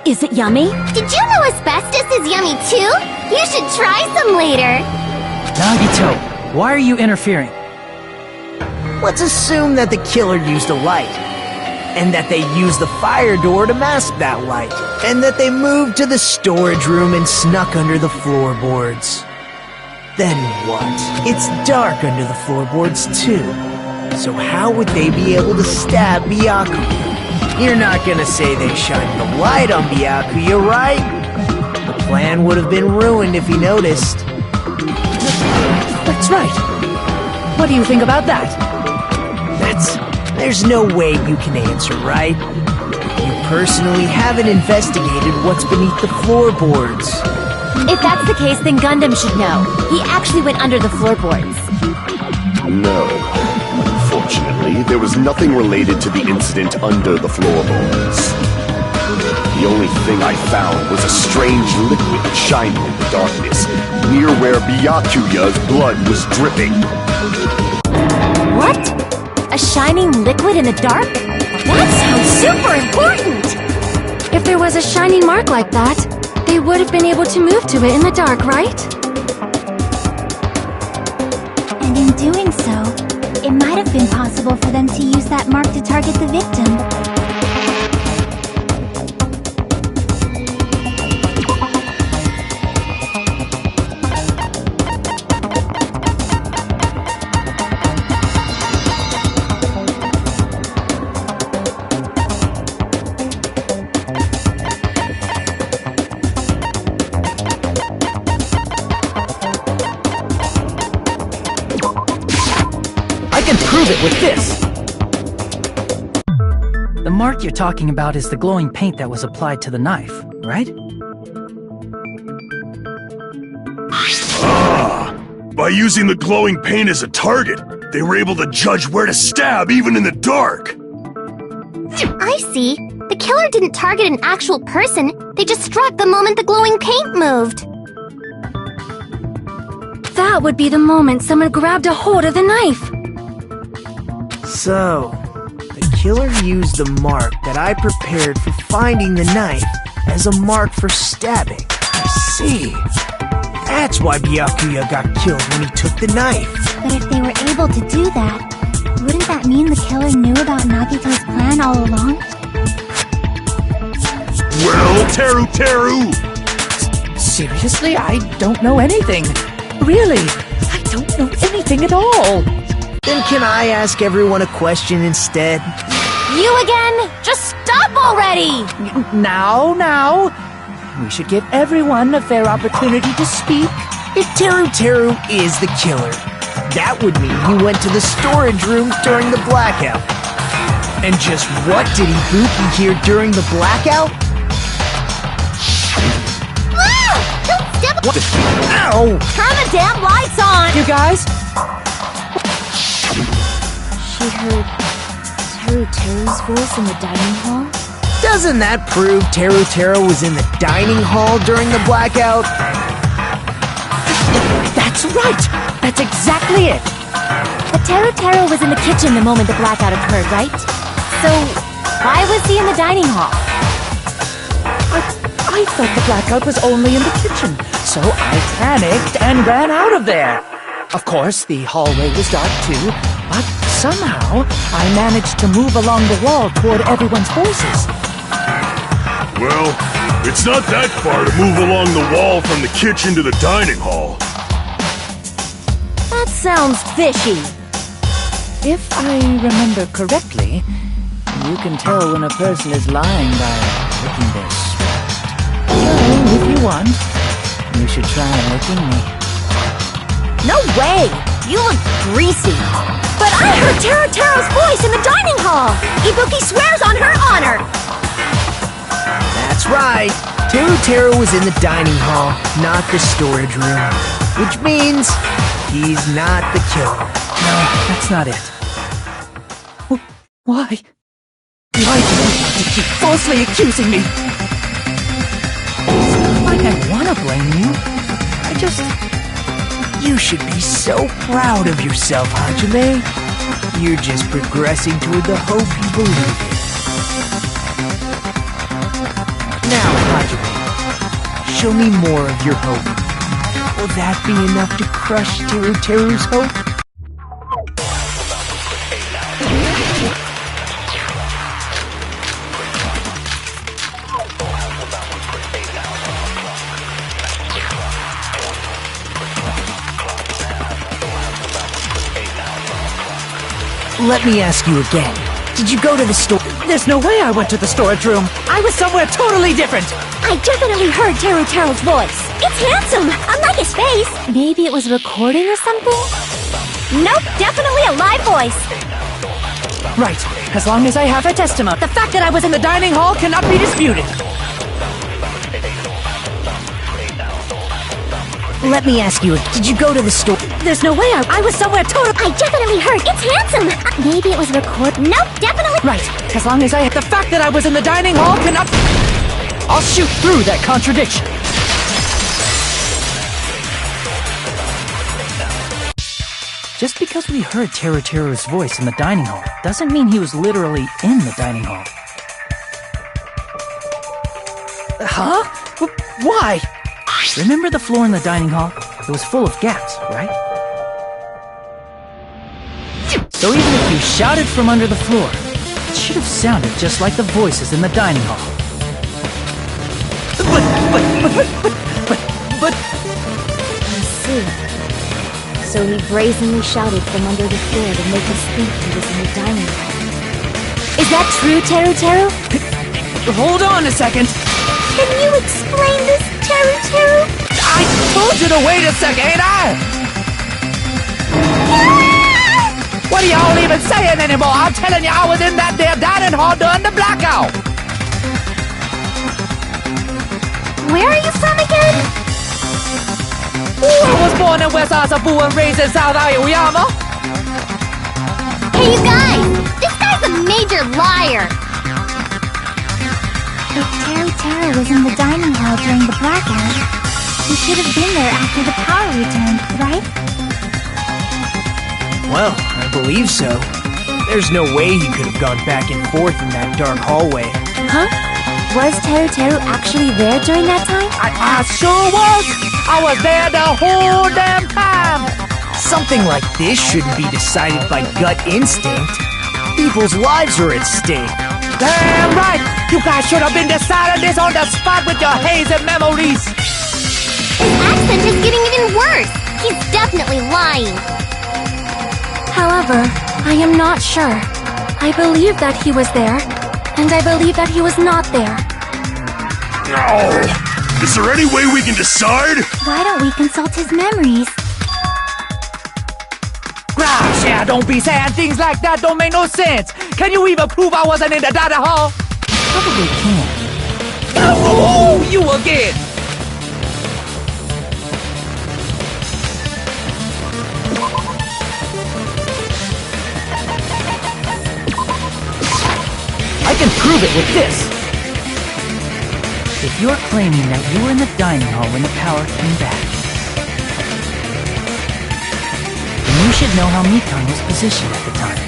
Is it yummy? Did you know asbestos is yummy too? You should try some later. Nagito, Why are you interfering? Let's assume that the killer used a light, and that they used the fire door to mask that light, and that they moved to the storage room and snuck under the floorboards. Then what? It's dark under the floorboards too. So how would they be able to stab Byakuya? You're not gonna say they shined the light on Byakuya, right? The plan would have been ruined if he noticed. That's right. What do you think about that? There's no way you can answer, right? You personally haven't investigated what's beneath the floorboards. If that's the case, then Gundam should know. He actually went under the floorboards. No. Unfortunately, there was nothing related to the incident under the floorboards. The only thing I found was a strange liquid shining in the darkness, near where Byakuya's blood was dripping. What? A shining liquid in the dark? That sounds super important! If there was a shining mark like that, they would have been able to move to it in the dark, right? And in doing so, it might have been possible for them to use that mark to target the victim. Prove it with this! The mark you're talking about is the glowing paint that was applied to the knife, right? Ah! By using the glowing paint as a target, they were able to judge where to stab even in the dark! I see. The killer didn't target an actual person. They just struck the moment the glowing paint moved. That would be the moment someone grabbed a hold of the knife. So, the killer used the mark that I prepared for finding the knife as a mark for stabbing. I see. That's why Byakuya got killed when he took the knife. But if they were able to do that, wouldn't that mean the killer knew about Nagito's plan all along? Well, Teru! Seriously? I don't know anything. Really, I don't know anything at all. Then can I ask everyone a question instead? You again? Just stop already! Now. We should give everyone a fair opportunity to speak. If Teru is the killer, that would mean he went to the storage room during the blackout. And just what did Ibuki hear during the blackout? Ah! Don't step What the? Ow! Turn the damn lights on! You guys? She heard Teru's voice in the dining hall? Doesn't that prove Teru was in the dining hall during the blackout? That's right! That's exactly it! But Teru was in the kitchen the moment the blackout occurred, right? So, why was he in the dining hall? I thought the blackout was only in the kitchen, so I panicked and ran out of there. Of course, the hallway was dark too, but somehow I managed to move along the wall toward everyone's voices. Well, it's not that far to move along the wall from the kitchen to the dining hall. That sounds fishy. If I remember correctly, you can tell when a person is lying by licking their sweat. So, if you want, you should try licking me. No way! You look greasy. But I heard Teru's voice in the dining hall! Ibuki swears on her honor! That's right. Teru was in the dining hall, not the storage room. Which means he's not the killer. No, that's not it. Why? Why do you have to keep falsely accusing me? It's not like I want to blame you. I just... You should be so proud of yourself, Hajime. You're just progressing toward the hope you believe in. Now, Hajime, show me more of your hope. Will that be enough to crush Teru's hope? Let me ask you again. Did you go to the store? There's no way I went to the storage room. I was somewhere totally different. I definitely heard Teru's voice. It's handsome, unlike his face. Maybe it was recording or something? Nope, definitely a live voice. Right, as long as I have a testimony. The fact that I was in the dining hall cannot be disputed. Let me ask you, did you go to the store? There's no way I was somewhere totally... I definitely heard. It's handsome. Maybe it was recording. Nope, definitely. Right, as long as I... The fact that I was in the dining hall cannot... I'll shoot through that contradiction. Just because we heard Teru's voice in the dining hall doesn't mean he was literally in the dining hall. Huh? Why? Remember the floor in the dining hall? It was full of gaps, right? So even if you shouted from under the floor, it should have sounded just like the voices in the dining hall. But... I see. So he brazenly shouted from under the floor to make us think he was in the dining hall. Is that true, Teru? Hold on a second. Can you explain this, Teru? I told you to wait a second, ain't I? What are y'all even saying anymore? I'm telling you, I was in that there dining hall during the blackout. Where are you from again? I was born in West Asabu and raised in South Aoyama. Hey, you guys! This guy's a major liar! If Teru was in the dining hall during the blackout, he should have been there after the power returned, right? Well, I believe so. There's no way he could have gone back and forth in that dark hallway. Huh? Was Teru actually there during that time? I sure was! I was there the whole damn time! Something like this shouldn't be decided by gut instinct. People's lives are at stake. Damn right! You guys should have been deciding this on the spot with your hazy memories! His accent is getting even worse! He's definitely lying! However, I am not sure. I believe that he was there, and I believe that he was not there. No! Is there any way we can decide? Why don't we consult his memories? Gosh, yeah, don't be saying things like that, don't make no sense! Can you even prove I wasn't in the dining hall? Probably can. Oh, you again! I can prove it with this! If you're claiming that you were in the dining hall when the power came back, then you should know how Mikan was positioned at the time,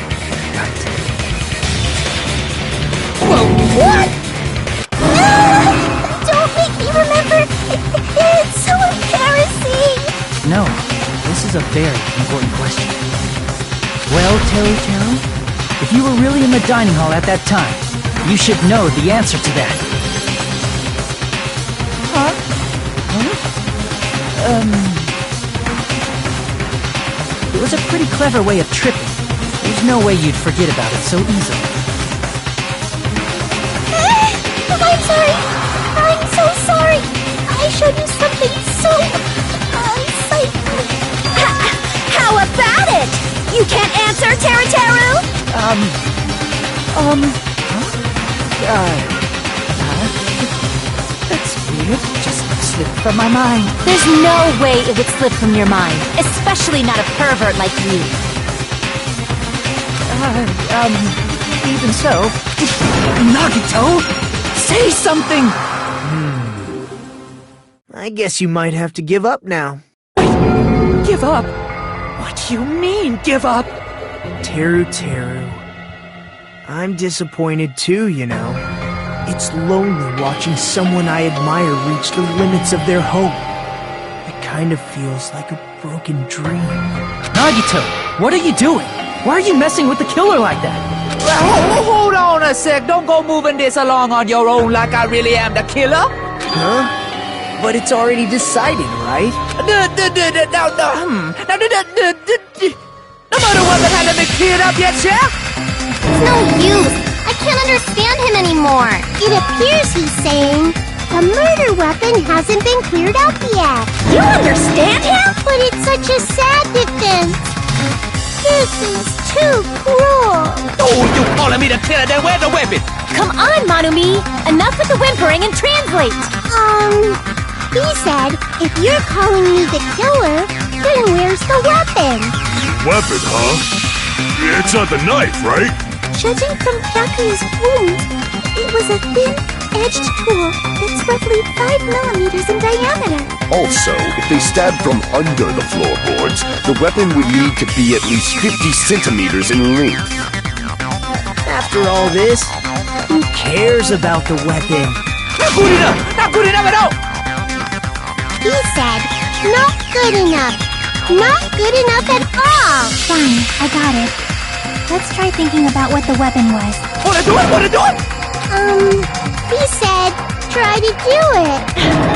right? Whoa, what? Don't make me remember! It's so embarrassing! No, this is a very important question. Well, Teru, if you were really in the dining hall at that time, you should know the answer to that. Huh? It was a pretty clever way of tripping. There's no way you'd forget about it so easily. I'm sorry! I'm so sorry! I showed you something so... insightful. How about it? You can't answer, Teru? That's weird. Just slipped from my mind. There's no way it would slip from your mind, especially not a pervert like you. Even so... Nagito! Say something! I guess you might have to give up now. Give up? What do you mean, give up? Teru. I'm disappointed too, you know. It's lonely watching someone I admire reach the limits of their hope. I kind of feels like a broken dream. Nagito, what are you doing? Why are you messing with the killer like that? Hold on a sec. Don't go moving this along on your own like I really am the killer. Huh? But it's already decided, right? The murder weapon hasn't been cleared up yet, Chef? It's no use. I can't understand him anymore. It appears he's saying the murder weapon hasn't been cleared up yet. You understand him? But it's such a sad defense. This is too cruel. Oh, you calling me the killer? Then where's the weapon? Come on, Manumi! Enough with the whimpering and translate! He said, if you're calling me the killer, then where's the weapon? Weapon, huh? It's not the knife, right? Judging from Byakuya's wound, it was a thin-edged tool that's roughly 5 millimeters in diameter. Also, if they stabbed from under the floorboards, the weapon would need to be at least 50 centimeters in length. After all this, who cares about the weapon? Not good enough! Not good enough at all! He said, not good enough. Not good enough at all. Fine, I got it. Let's try thinking about what the weapon was. Wanna do it? Wanna do it? He said, try to do it.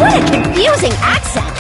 What a confusing accent!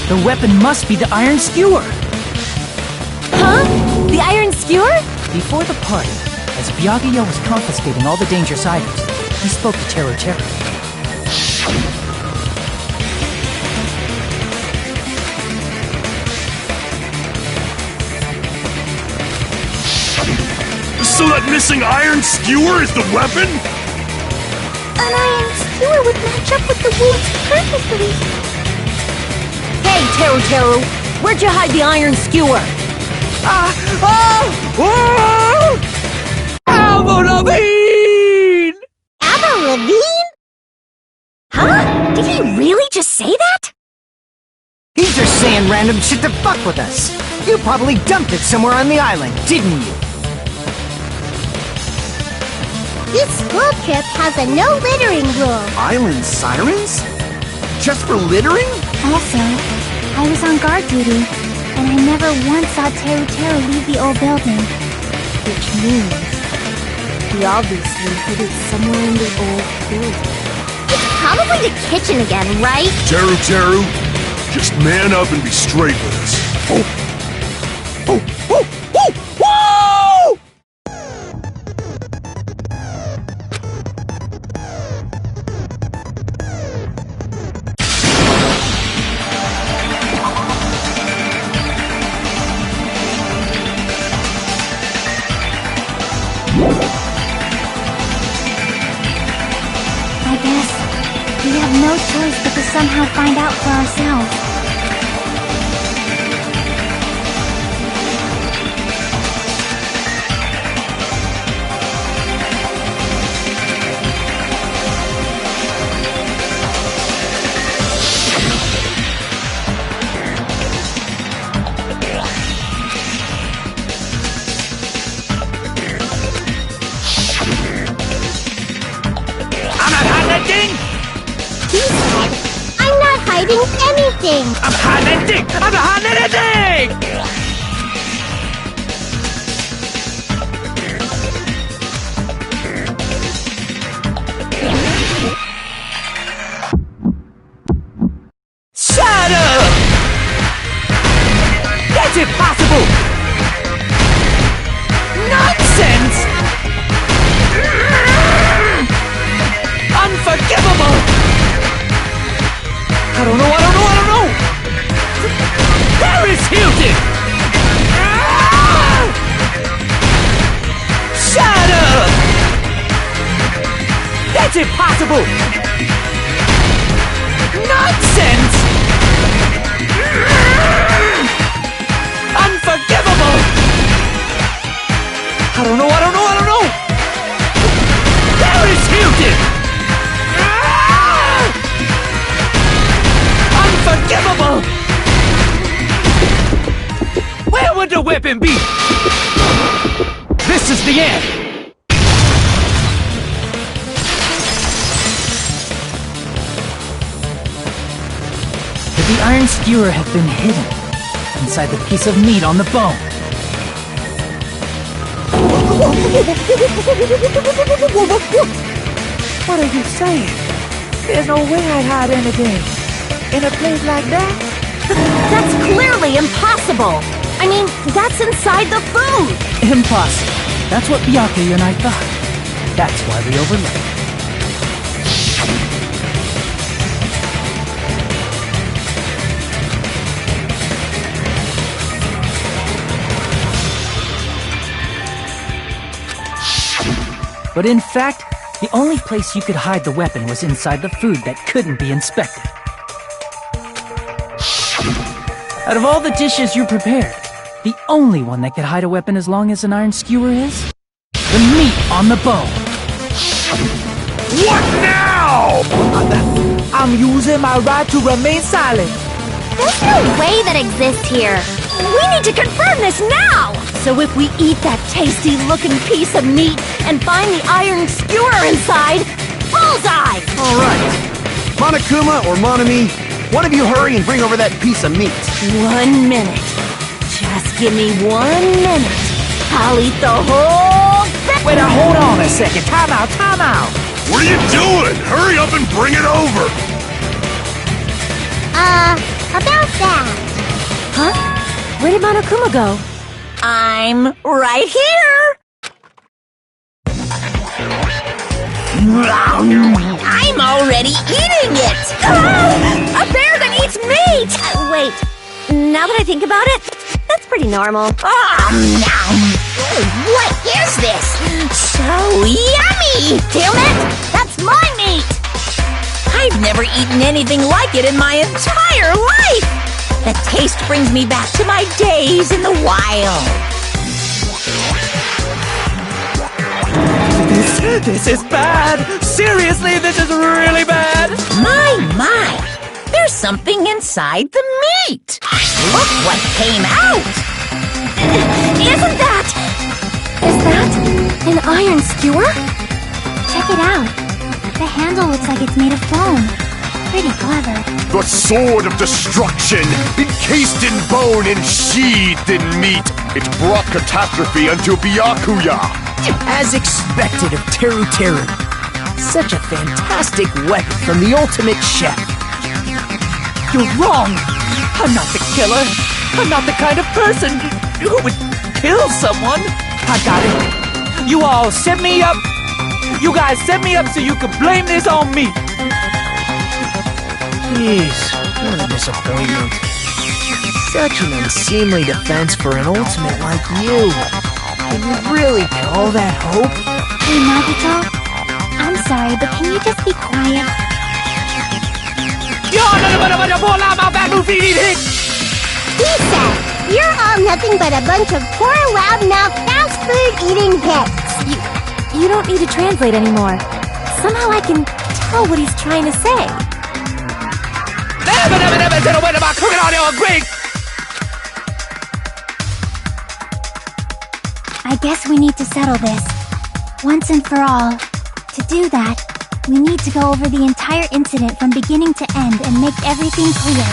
The weapon must be the iron skewer! Huh? The iron skewer? Before the party, as Byakuya was confiscating all the dangerous items, he spoke to Teru Teru. So that missing iron skewer is the weapon? An iron skewer would match up with the wounds perfectly. Hey, Teru Teru! Where'd you hide the iron skewer? Avril Lavigne! Avril Lavigne? Huh? Did he really just say that? He's just saying random shit to fuck with us. You probably dumped it somewhere on the island, didn't you? This school trip has a no littering rule. Island sirens? Just for littering? Also, I was on guard duty, and I never once saw Teru Teru leave the old building. Which means he obviously hid it somewhere in the old building. It's probably the kitchen again, right? Teru Teru, just man up and be straight with us. Oh, We have no choice but to somehow find out for ourselves. I'm not hiding anything! I'm hiding anything! I'm not hiding anything! Shut up! That's impossible! Nonsense! Unforgivable! I don't know! Paris Hilton! Ah! Shut up! That's impossible! Nonsense! Unforgivable! I don't know! Paris Hilton! Ah! Unforgivable! Where would the weapon be? This is the end! Could the iron skewer have been hidden inside the piece of meat on the bone? What are you saying? There's no way I'd hide anything in a place like that. That's clearly impossible! I mean, that's inside the food! Impossible. That's what Byakuya and I thought. That's why we overlooked it. But in fact, the only place you could hide the weapon was inside the food that couldn't be inspected. Out of all the dishes you prepared, the only one that could hide a weapon as long as an iron skewer is? The meat on the bone. What now? I'm using my right to remain silent. There's no way that exists here. We need to confirm this now! So if we eat that tasty-looking piece of meat and find the iron skewer inside, bullseye! All right. Monokuma or Monami, one of you hurry and bring over that piece of meat. 1 minute. Just give me 1 minute. I'll eat the whole thing. Wait, now hold on a second. Time out. What are you doing? Hurry up and bring it over! About that. Huh? Where did Monokuma go? I'm right here! I'm already eating it! A bear that eats meat! Wait, now that I think about it, that's pretty normal. What is this? So yummy! Damn it! That's my meat! I've never eaten anything like it in my entire life! The taste brings me back to my days in the wild. This is bad. Seriously, this is really bad. My. There's something inside the meat. Look what came out. Isn't that... Is that an iron skewer? Check it out. The handle looks like it's made of bone. Pretty clever. The sword of destruction, encased in bone and sheathed in meat. It brought catastrophe unto Byakuya. As expected of Teru. Such a fantastic weapon from the ultimate chef. You're wrong. I'm not the killer. I'm not the kind of person who would kill someone. I got it. You all set me up. You guys set me up so you could blame this on me. Jeez, what a disappointment. Such an unseemly defense for an ultimate like you. Can you really call that hope? Hey, Nagito. I'm sorry, but can you just be quiet? He said, you're all nothing but a bunch of poor, loudmouth, fast food eating hicks. You don't need to translate anymore. Somehow I can tell what he's trying to say. I guess we need to settle this, once and for all. To do that, we need to go over the entire incident from beginning to end and make everything clear.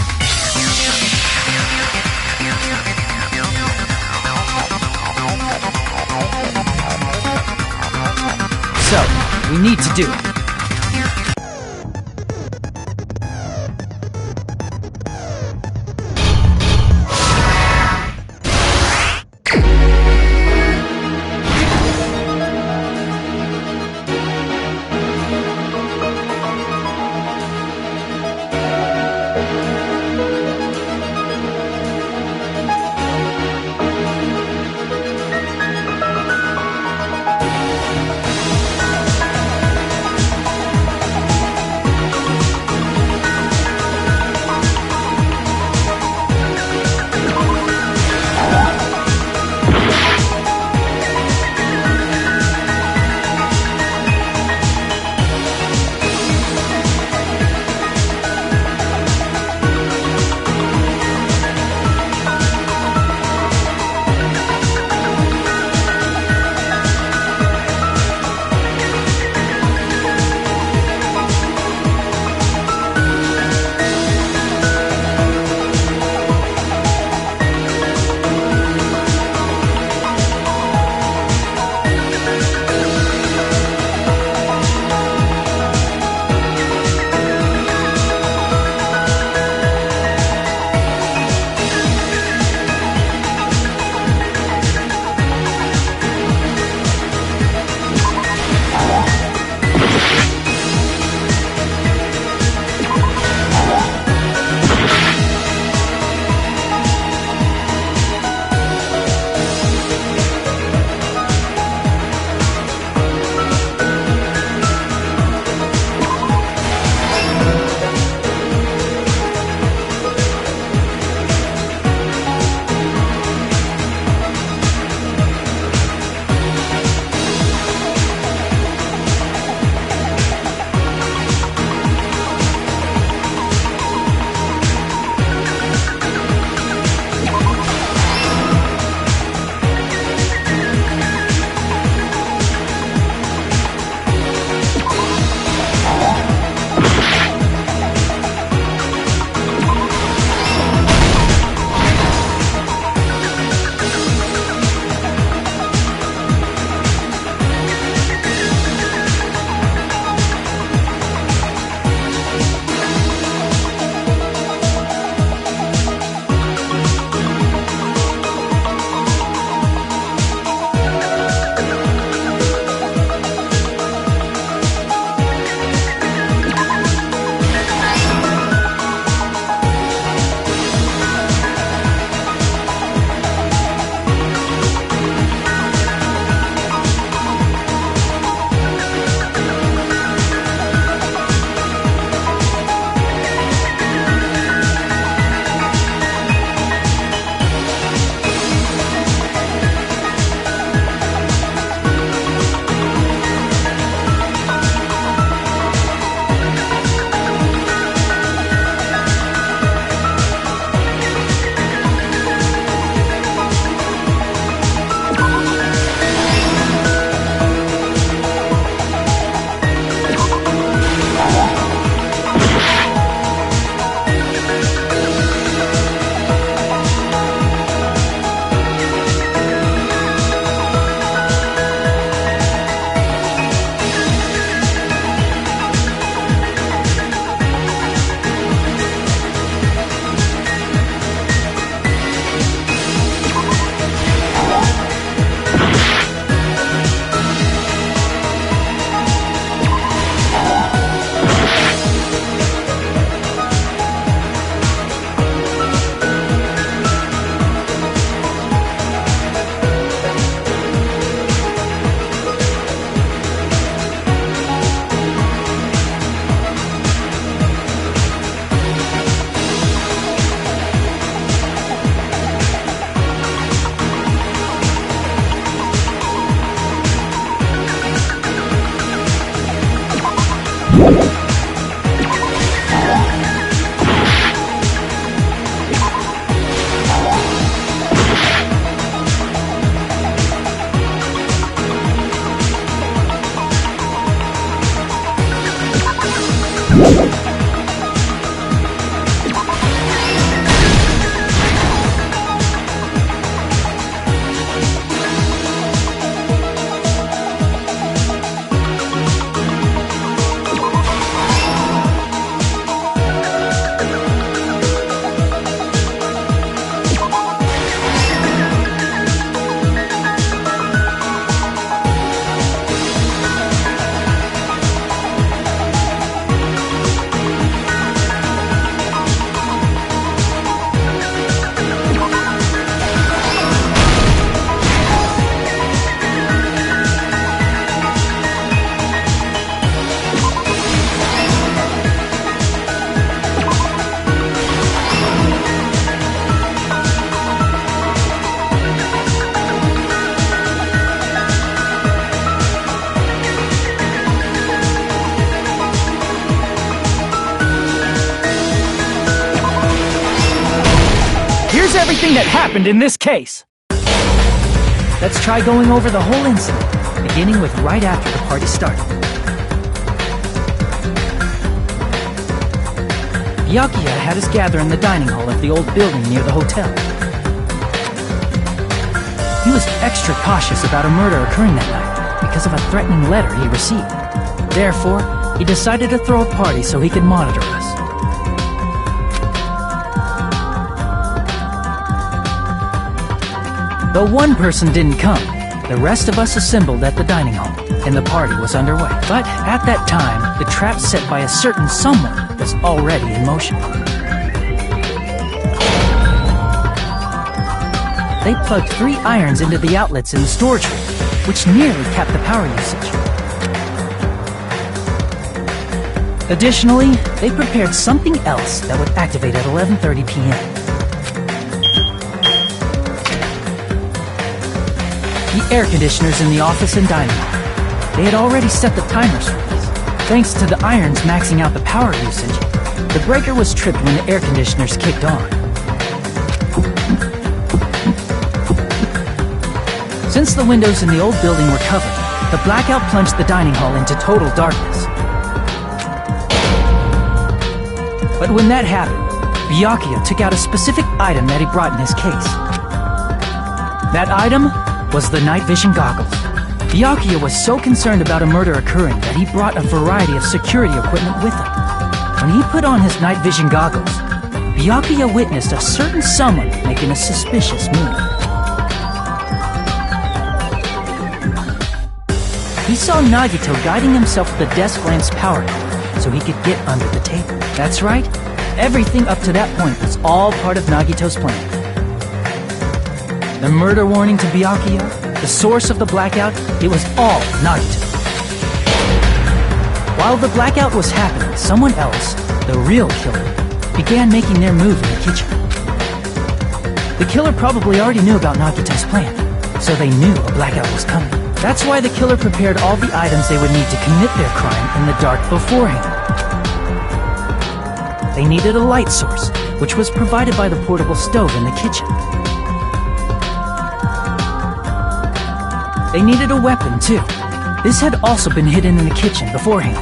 So, we need to do it. Here's everything that happened in this case. Let's try going over the whole incident, beginning with right after the party started. Byakuya had us gather in the dining hall of the old building near the hotel. He was extra cautious about a murder occurring that night because of a threatening letter he received. Therefore, he decided to throw a party so he could monitor us. Though one person didn't come, the rest of us assembled at the dining hall, and the party was underway. But at that time, the trap set by a certain someone was already in motion. They plugged 3 irons into the outlets in the storage room, which nearly capped the power usage. Additionally, they prepared something else that would activate at 11:30 p.m. The air conditioners in the office and dining hall. They had already set the timers for this. Thanks to the irons maxing out the power usage, the breaker was tripped when the air conditioners kicked on. Since the windows in the old building were covered, the blackout plunged the dining hall into total darkness. But when that happened, Byakuya took out a specific item that he brought in his case. That item was the night vision goggles. Byakuya was so concerned about a murder occurring that he brought a variety of security equipment with him. When he put on his night vision goggles, Byakuya witnessed a certain someone making a suspicious move. He saw Nagito guiding himself with the desk lamp's power cord so he could get under the table. That's right, everything up to that point was all part of Nagito's plan. The murder warning to Byakuya, the source of the blackout, it was all Nagito. While the blackout was happening, someone else, the real killer, began making their move in the kitchen. The killer probably already knew about Nagito's plan, so they knew a blackout was coming. That's why the killer prepared all the items they would need to commit their crime in the dark beforehand. They needed a light source, which was provided by the portable stove in the kitchen. They needed a weapon, too. This had also been hidden in the kitchen beforehand.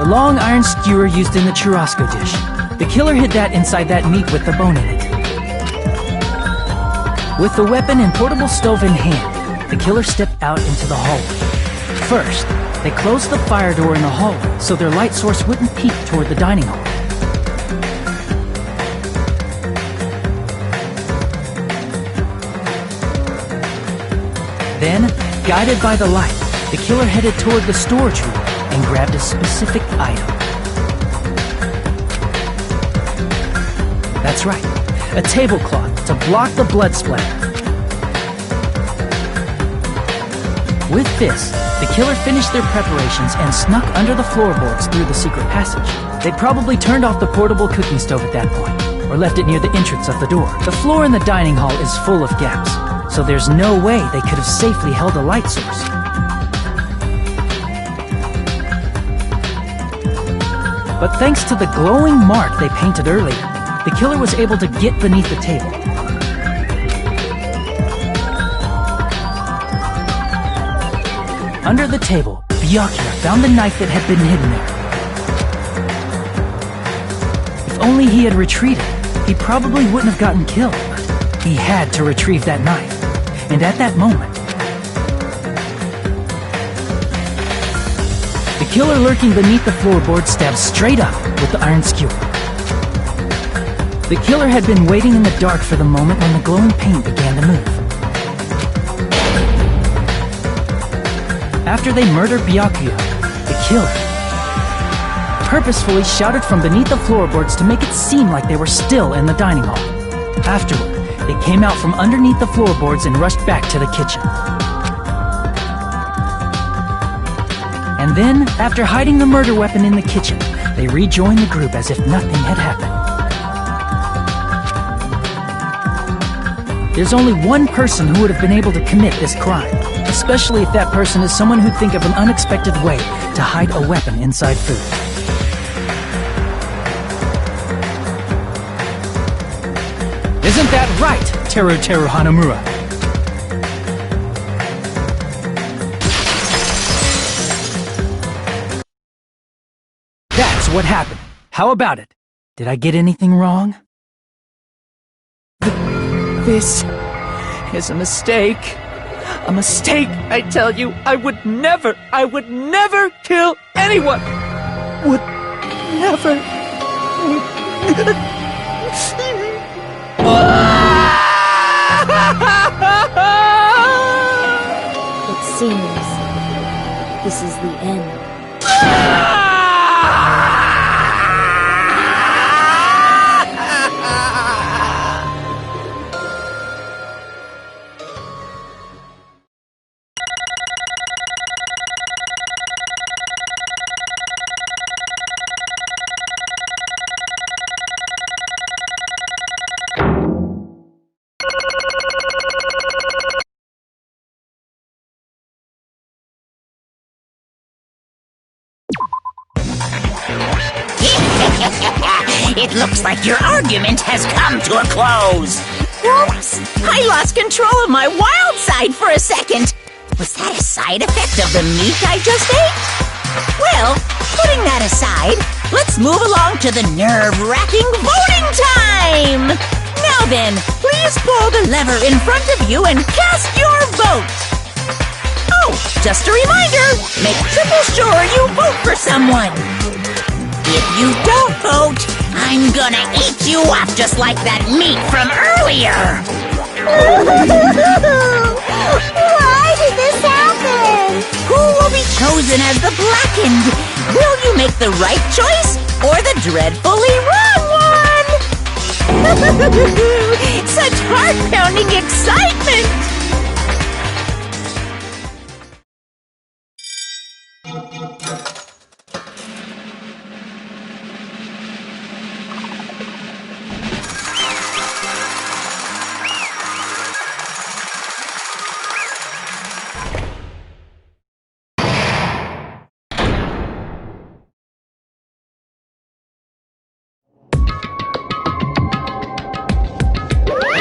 The long iron skewer used in the churrasco dish. The killer hid that inside that meat with the bone in it. With the weapon and portable stove in hand, the killer stepped out into the hallway. First, they closed the fire door in the hallway so their light source wouldn't peek toward the dining hall. Then, guided by the light, the killer headed toward the storage room and grabbed a specific item. That's right, a tablecloth to block the blood splatter. With this, the killer finished their preparations and snuck under the floorboards through the secret passage. They'd probably turned off the portable cooking stove at that point, or left it near the entrance of the door. The floor in the dining hall is full of gaps, so there's no way they could have safely held a light source. But thanks to the glowing mark they painted earlier, the killer was able to get beneath the table. Under the table, Byakuya found the knife that had been hidden there. If only he had retreated, he probably wouldn't have gotten killed. But he had to retrieve that knife. And at that moment, the killer lurking beneath the floorboard stabbed straight up with the iron skewer. The killer had been waiting in the dark for the moment when the glowing paint began to move. After they murdered Byakuya, the killer purposefully shouted from beneath the floorboards to make it seem like they were still in the dining hall. Afterward, they came out from underneath the floorboards and rushed back to the kitchen. And then, after hiding the murder weapon in the kitchen, they rejoined the group as if nothing had happened. There's only one person who would have been able to commit this crime, especially if that person is someone who'd think of an unexpected way to hide a weapon inside food. Isn't that right, Teru Hanamura? That's what happened. How about it? Did I get anything wrong? This is a mistake. A mistake, I tell you. I would never kill anyone. Would never. It seems this is the end. It looks like your argument has come to a close. Oops! I lost control of my wild side for a second. Was that a side effect of the meat I just ate? Well, putting that aside, let's move along to the nerve-wracking voting time! Now then, please pull the lever in front of you and cast your vote! Oh, just a reminder, make triple sure you vote for someone! If you don't vote, I'm gonna eat you up just like that meat from earlier! Why did this happen? Who will be chosen as the blackened? Will you make the right choice or the dreadfully wrong one? Such heart-pounding excitement!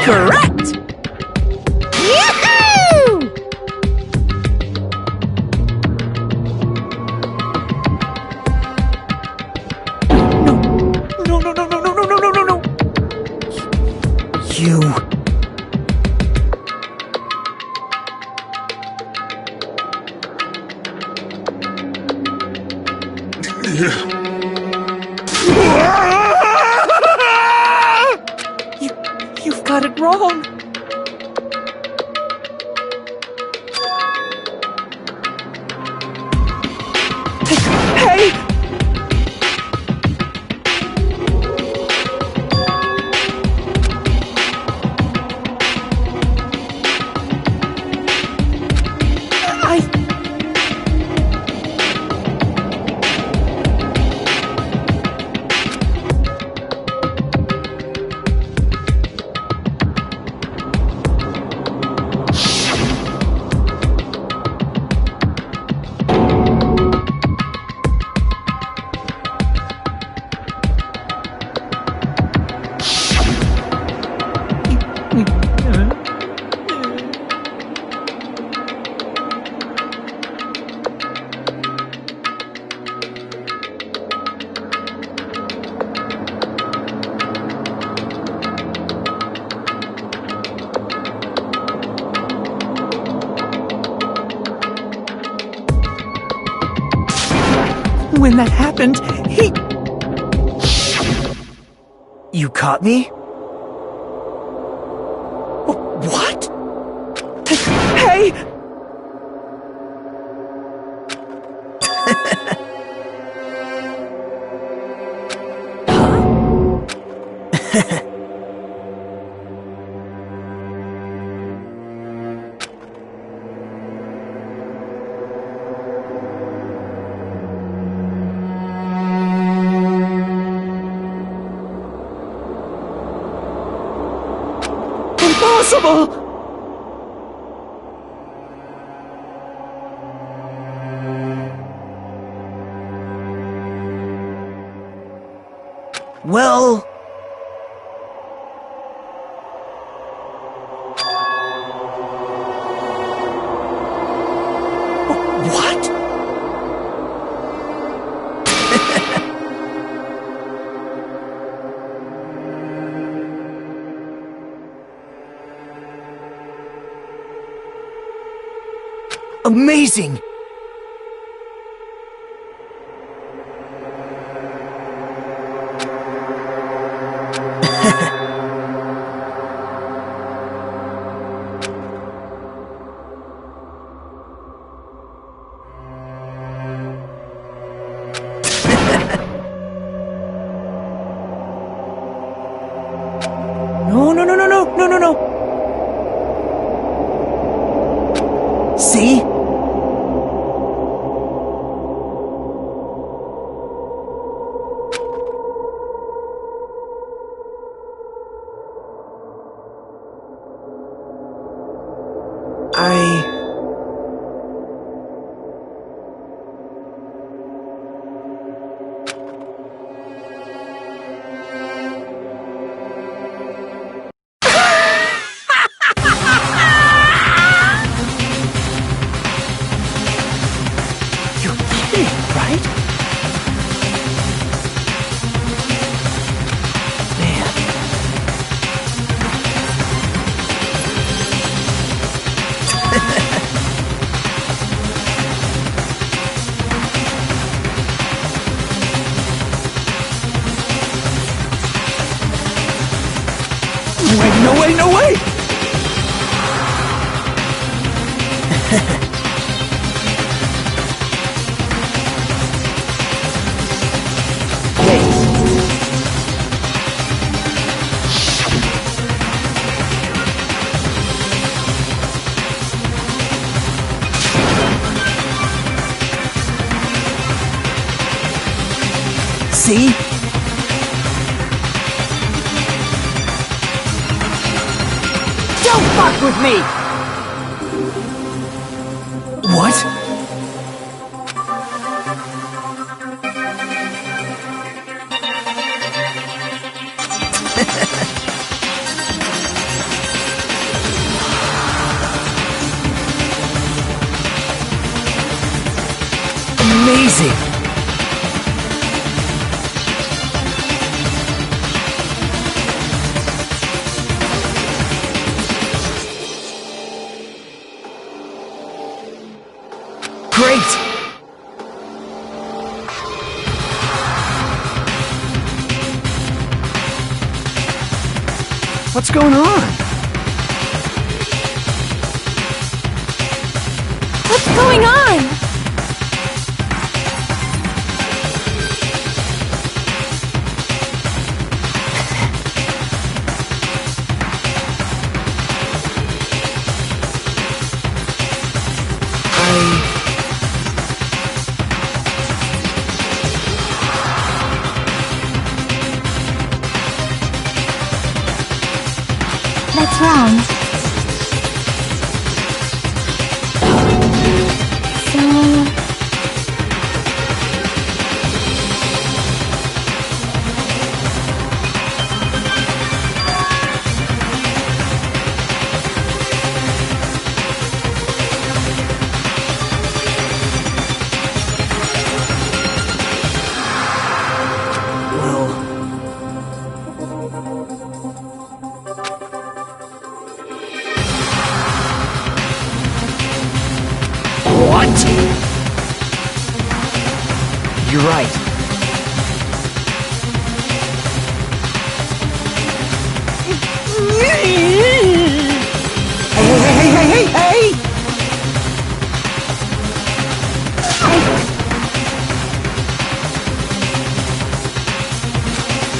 Correct! Yahoo! No. You. You've got it wrong. Hey! When that happened, he... You caught me? What? Hey! Impossible! Well... What? Amazing! No. See? No way! See? Don't fuck with me! What? Amazing! Great! What's going on? What's going on? You're right. Hey!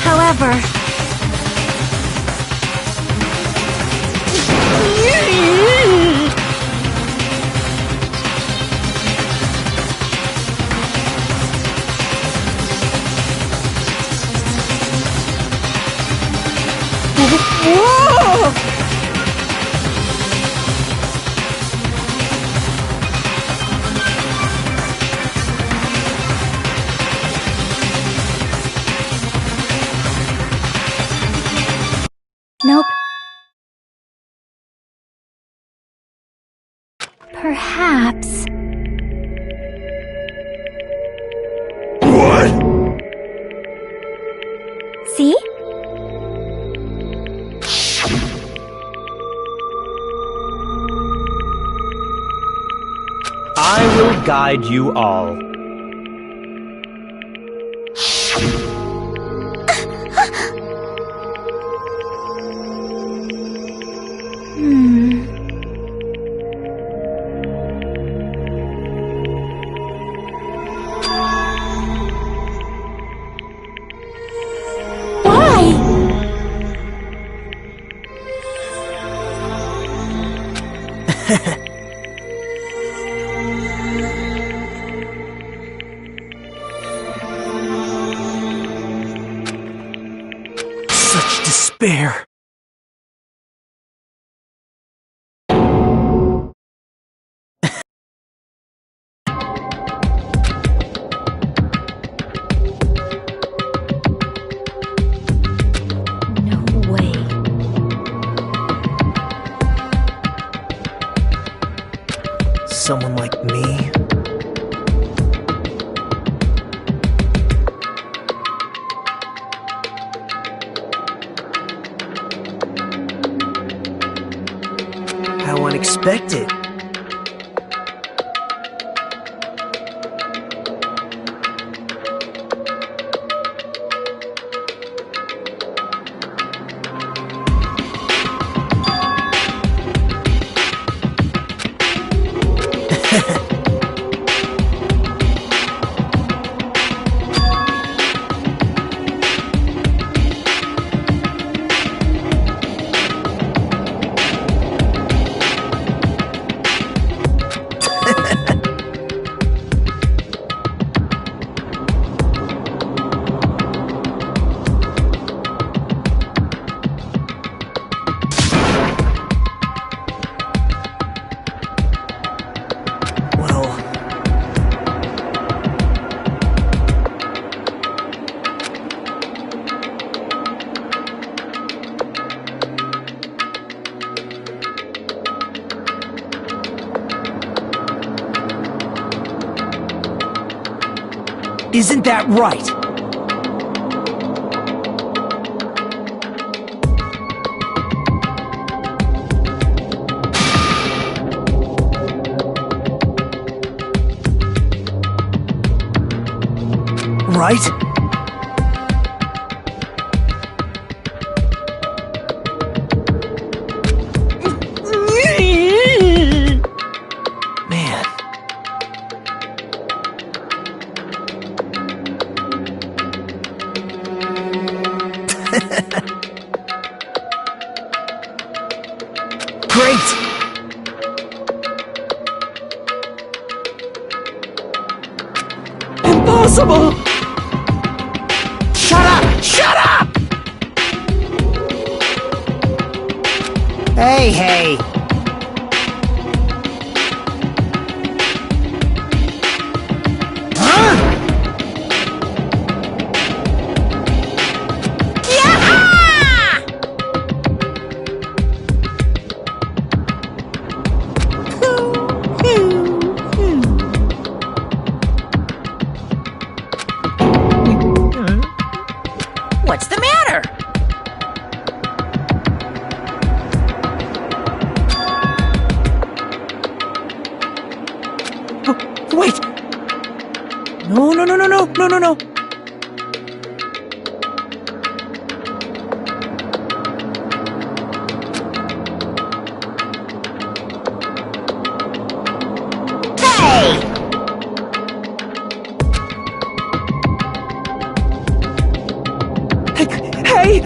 However... Nope. Perhaps... What? See? I will guide you all. Such despair. No way. Someone like me? How unexpected. Isn't that right? Right? Man. Great! Impossible! Shut up! Shut up! Hey! What's the matter? No, no, no, no, no, no, no, no. Hey!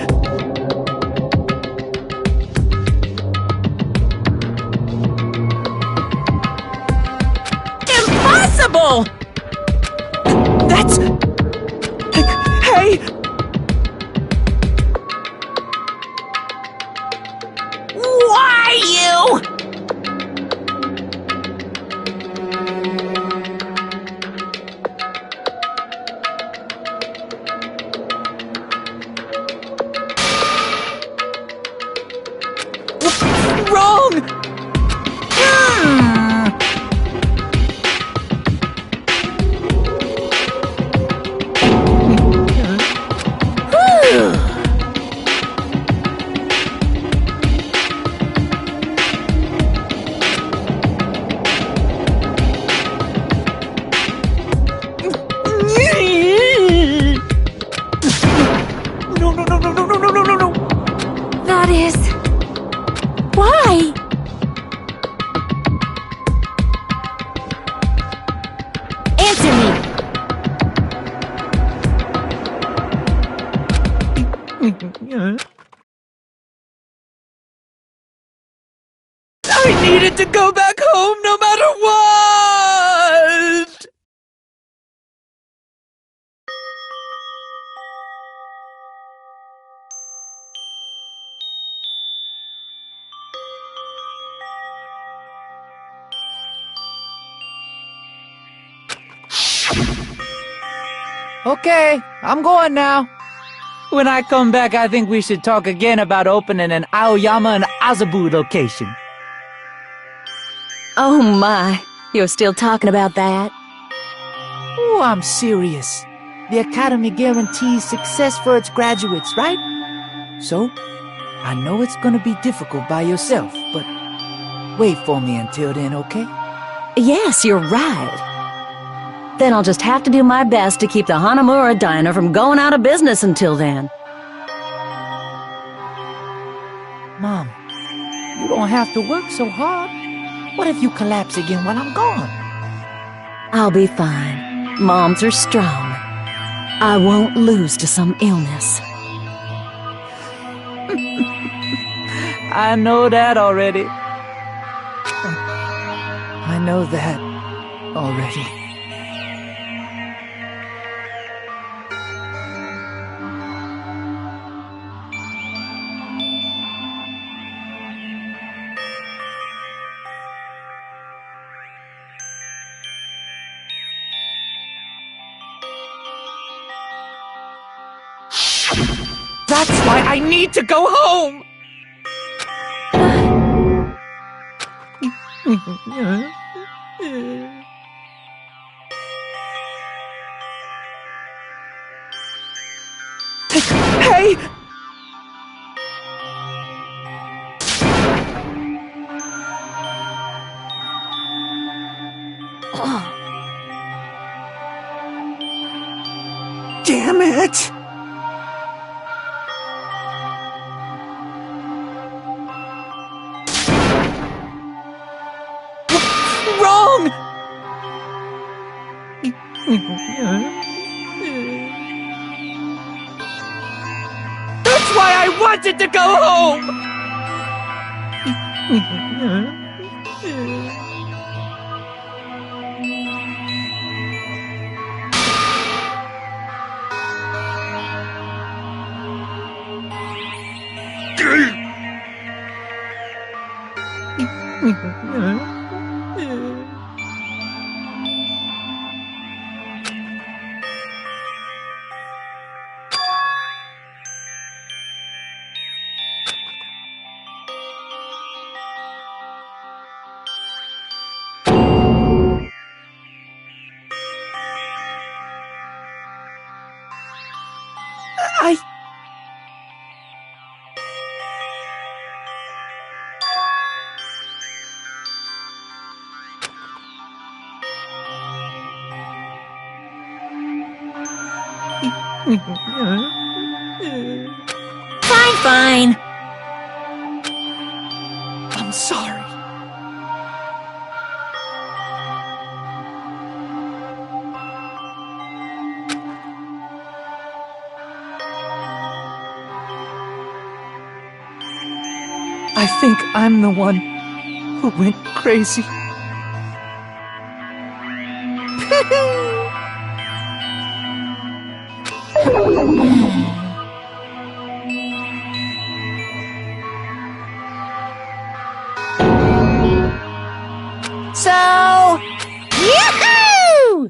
Impossible! That's... Hey! Why you? Wrong! No, no, no, no, no, no, no, no, no, no. That is... Why? Answer me! I needed to go back home no matter what! Okay, I'm going now. When I come back, I think we should talk again about opening an Aoyama and Azabu location. Oh my, you're still talking about that? Oh, I'm serious. The Academy guarantees success for its graduates, right? So, I know it's gonna be difficult by yourself, but wait for me until then, okay? Yes, you're right. Then I'll just have to do my best to keep the Hanamura Diner from going out of business until then. Mom, you don't have to work so hard. What if you collapse again while I'm gone? I'll be fine. Moms are strong. I won't lose to some illness. I know that already. I know that already. That's why I need to go home! Hey! Damn it! Wrong! That's why I wanted to go home! Fine. I'm sorry. I think I'm the one who went crazy. So, yahoo!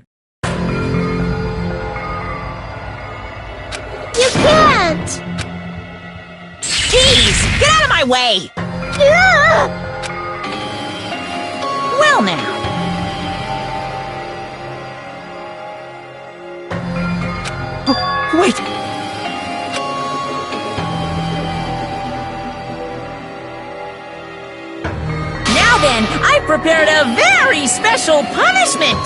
You can't! Jeez, get out of my way! Well now. Wait! Now then, I've prepared a very special punishment!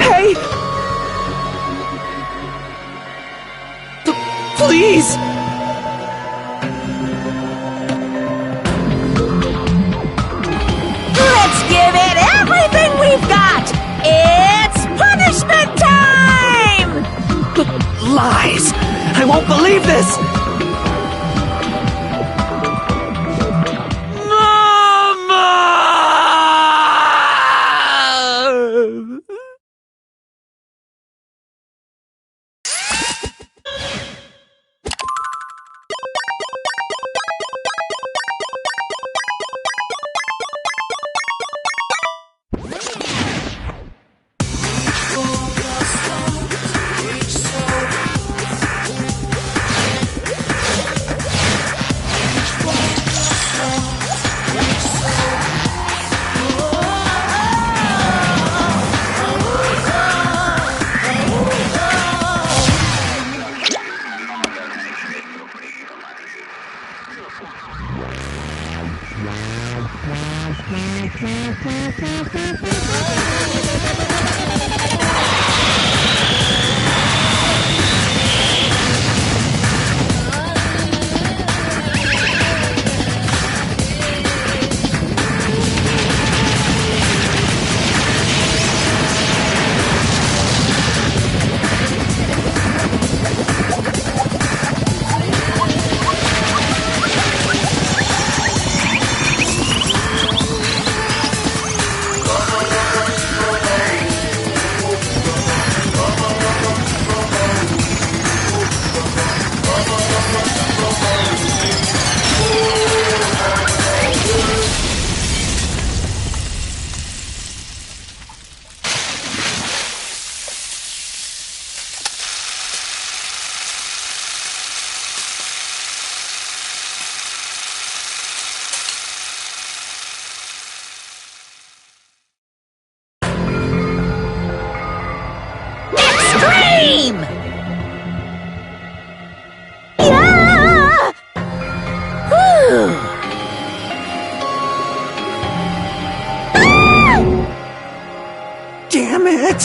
Hey! Please! Let's give it everything we've got! It's punishment time! Lies! I won't believe this! Mama! Extreme! Yeah! Whew. Damn it!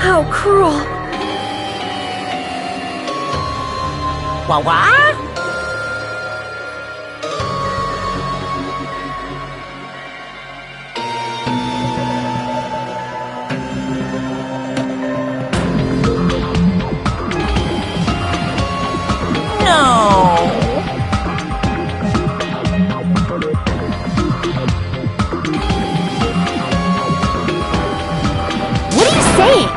How cruel. What? What are you saying?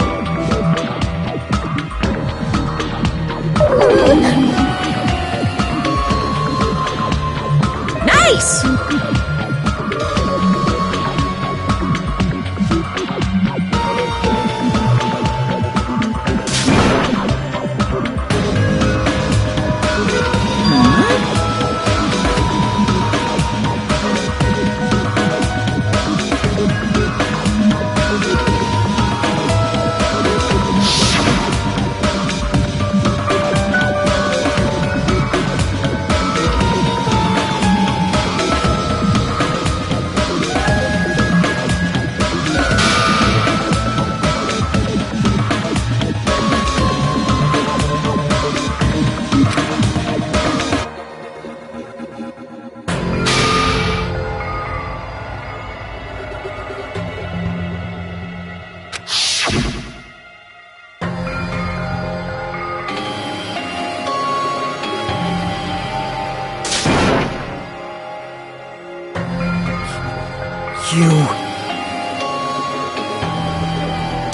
You...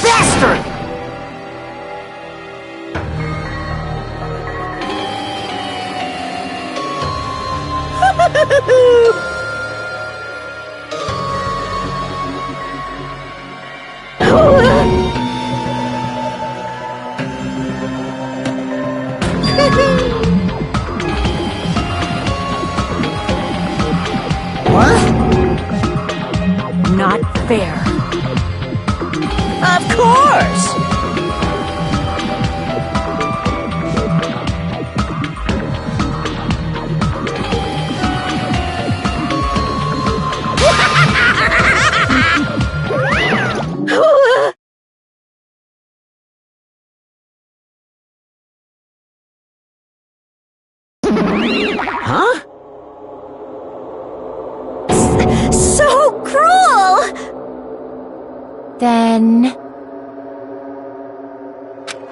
bastard! Not fair. Of course! Huh? So cruel! Then...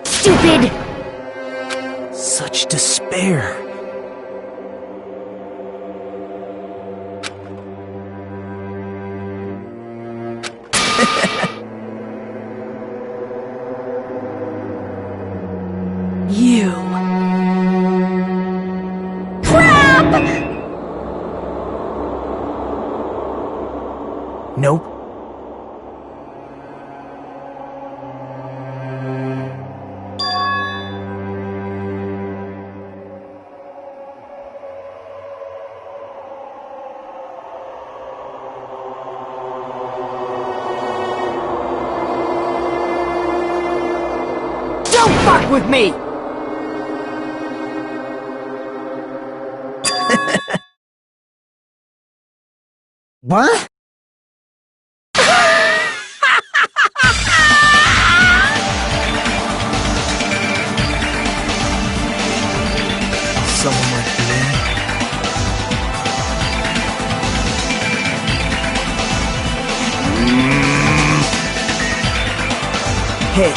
Stupid! Such despair. You... Nope. Don't fuck with me! What? Someone like me? Hey.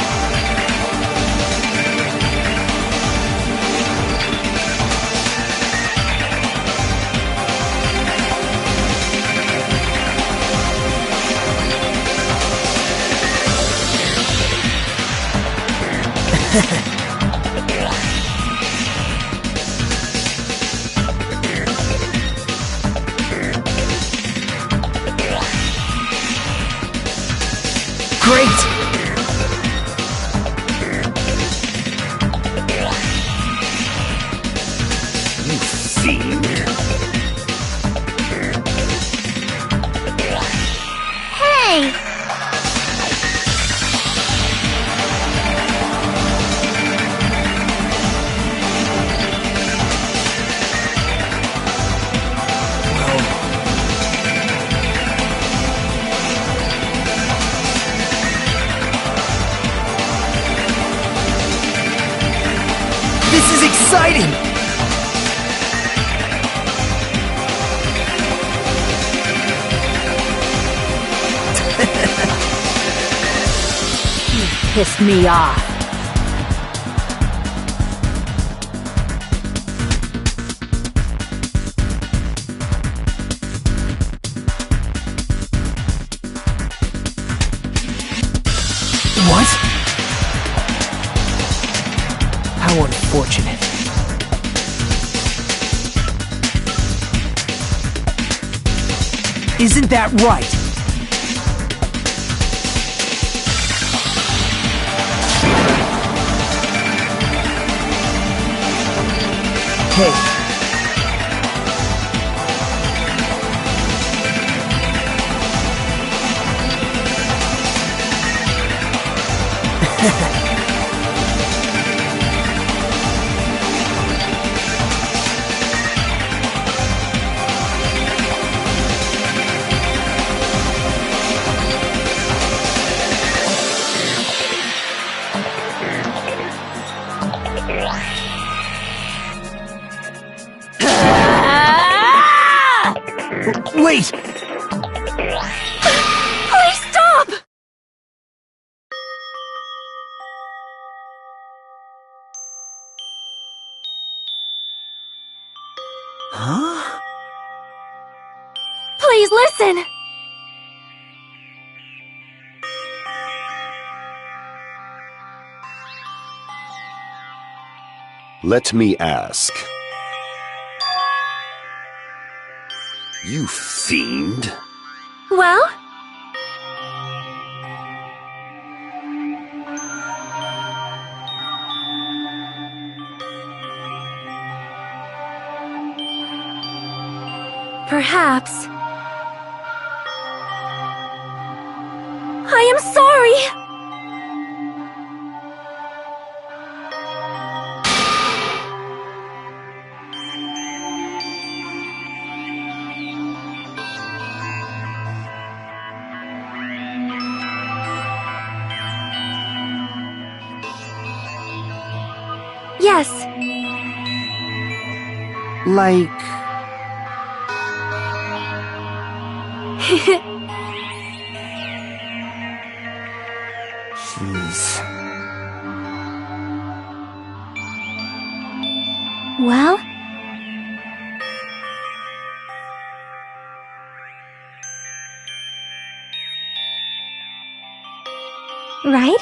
Great! You fiend. Hey! This is exciting! You pissed me off. What? How unfortunate. Isn't that right? Hey. Wait! Please stop! Huh? Please listen! Let me ask. You fiend. Well? Perhaps. I am sorry! Yes. Like... Jeez. Well? Right?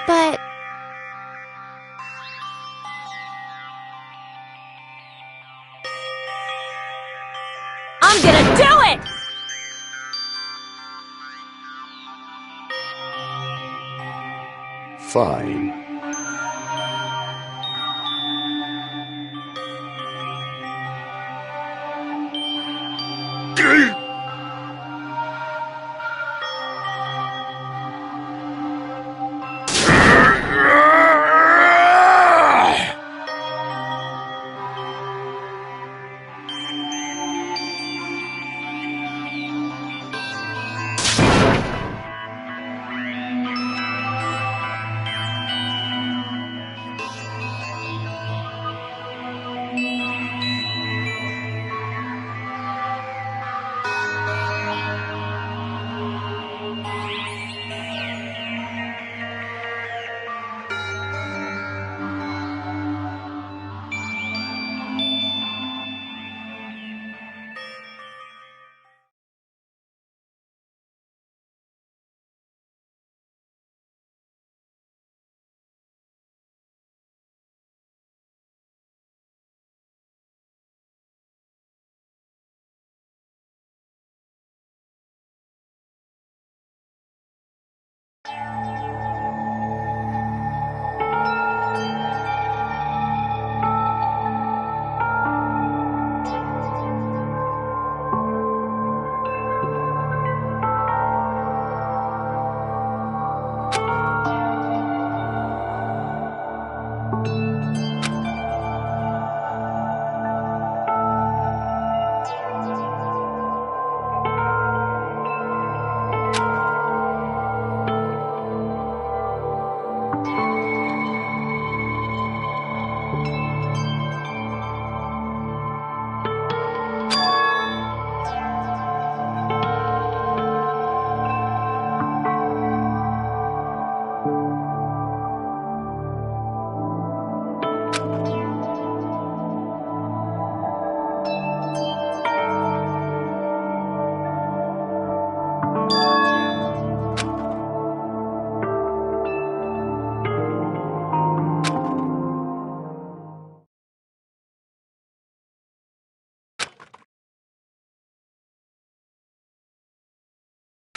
But... I'm gonna do it! Fine.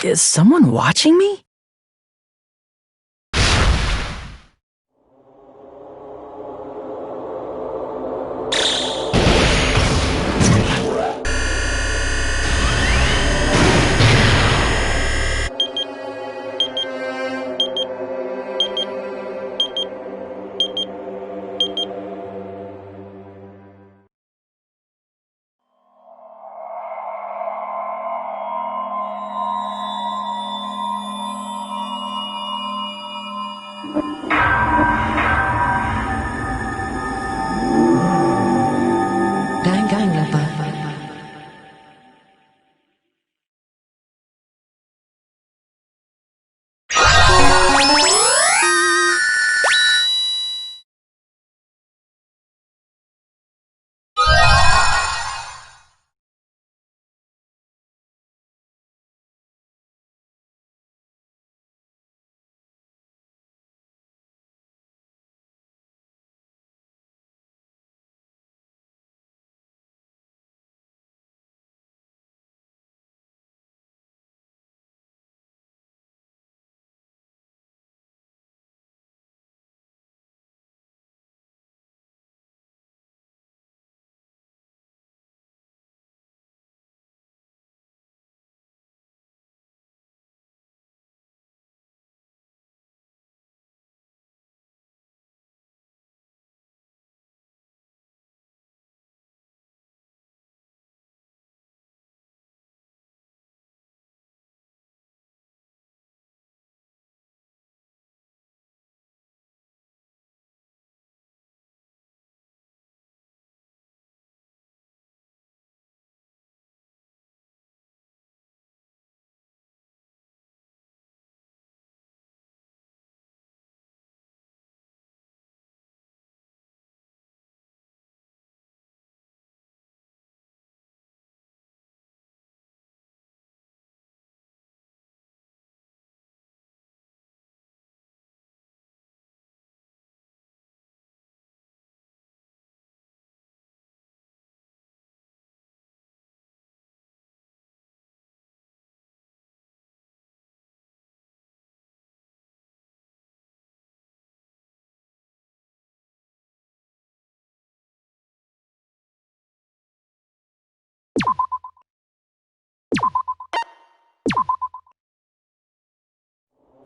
Is someone watching me?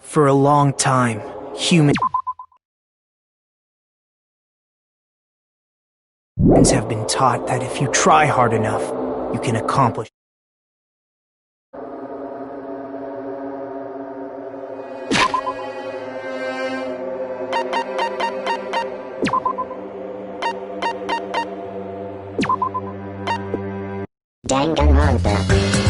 For a long time, humans have been taught that if you try hard enough, you can accomplish. Danganronpa.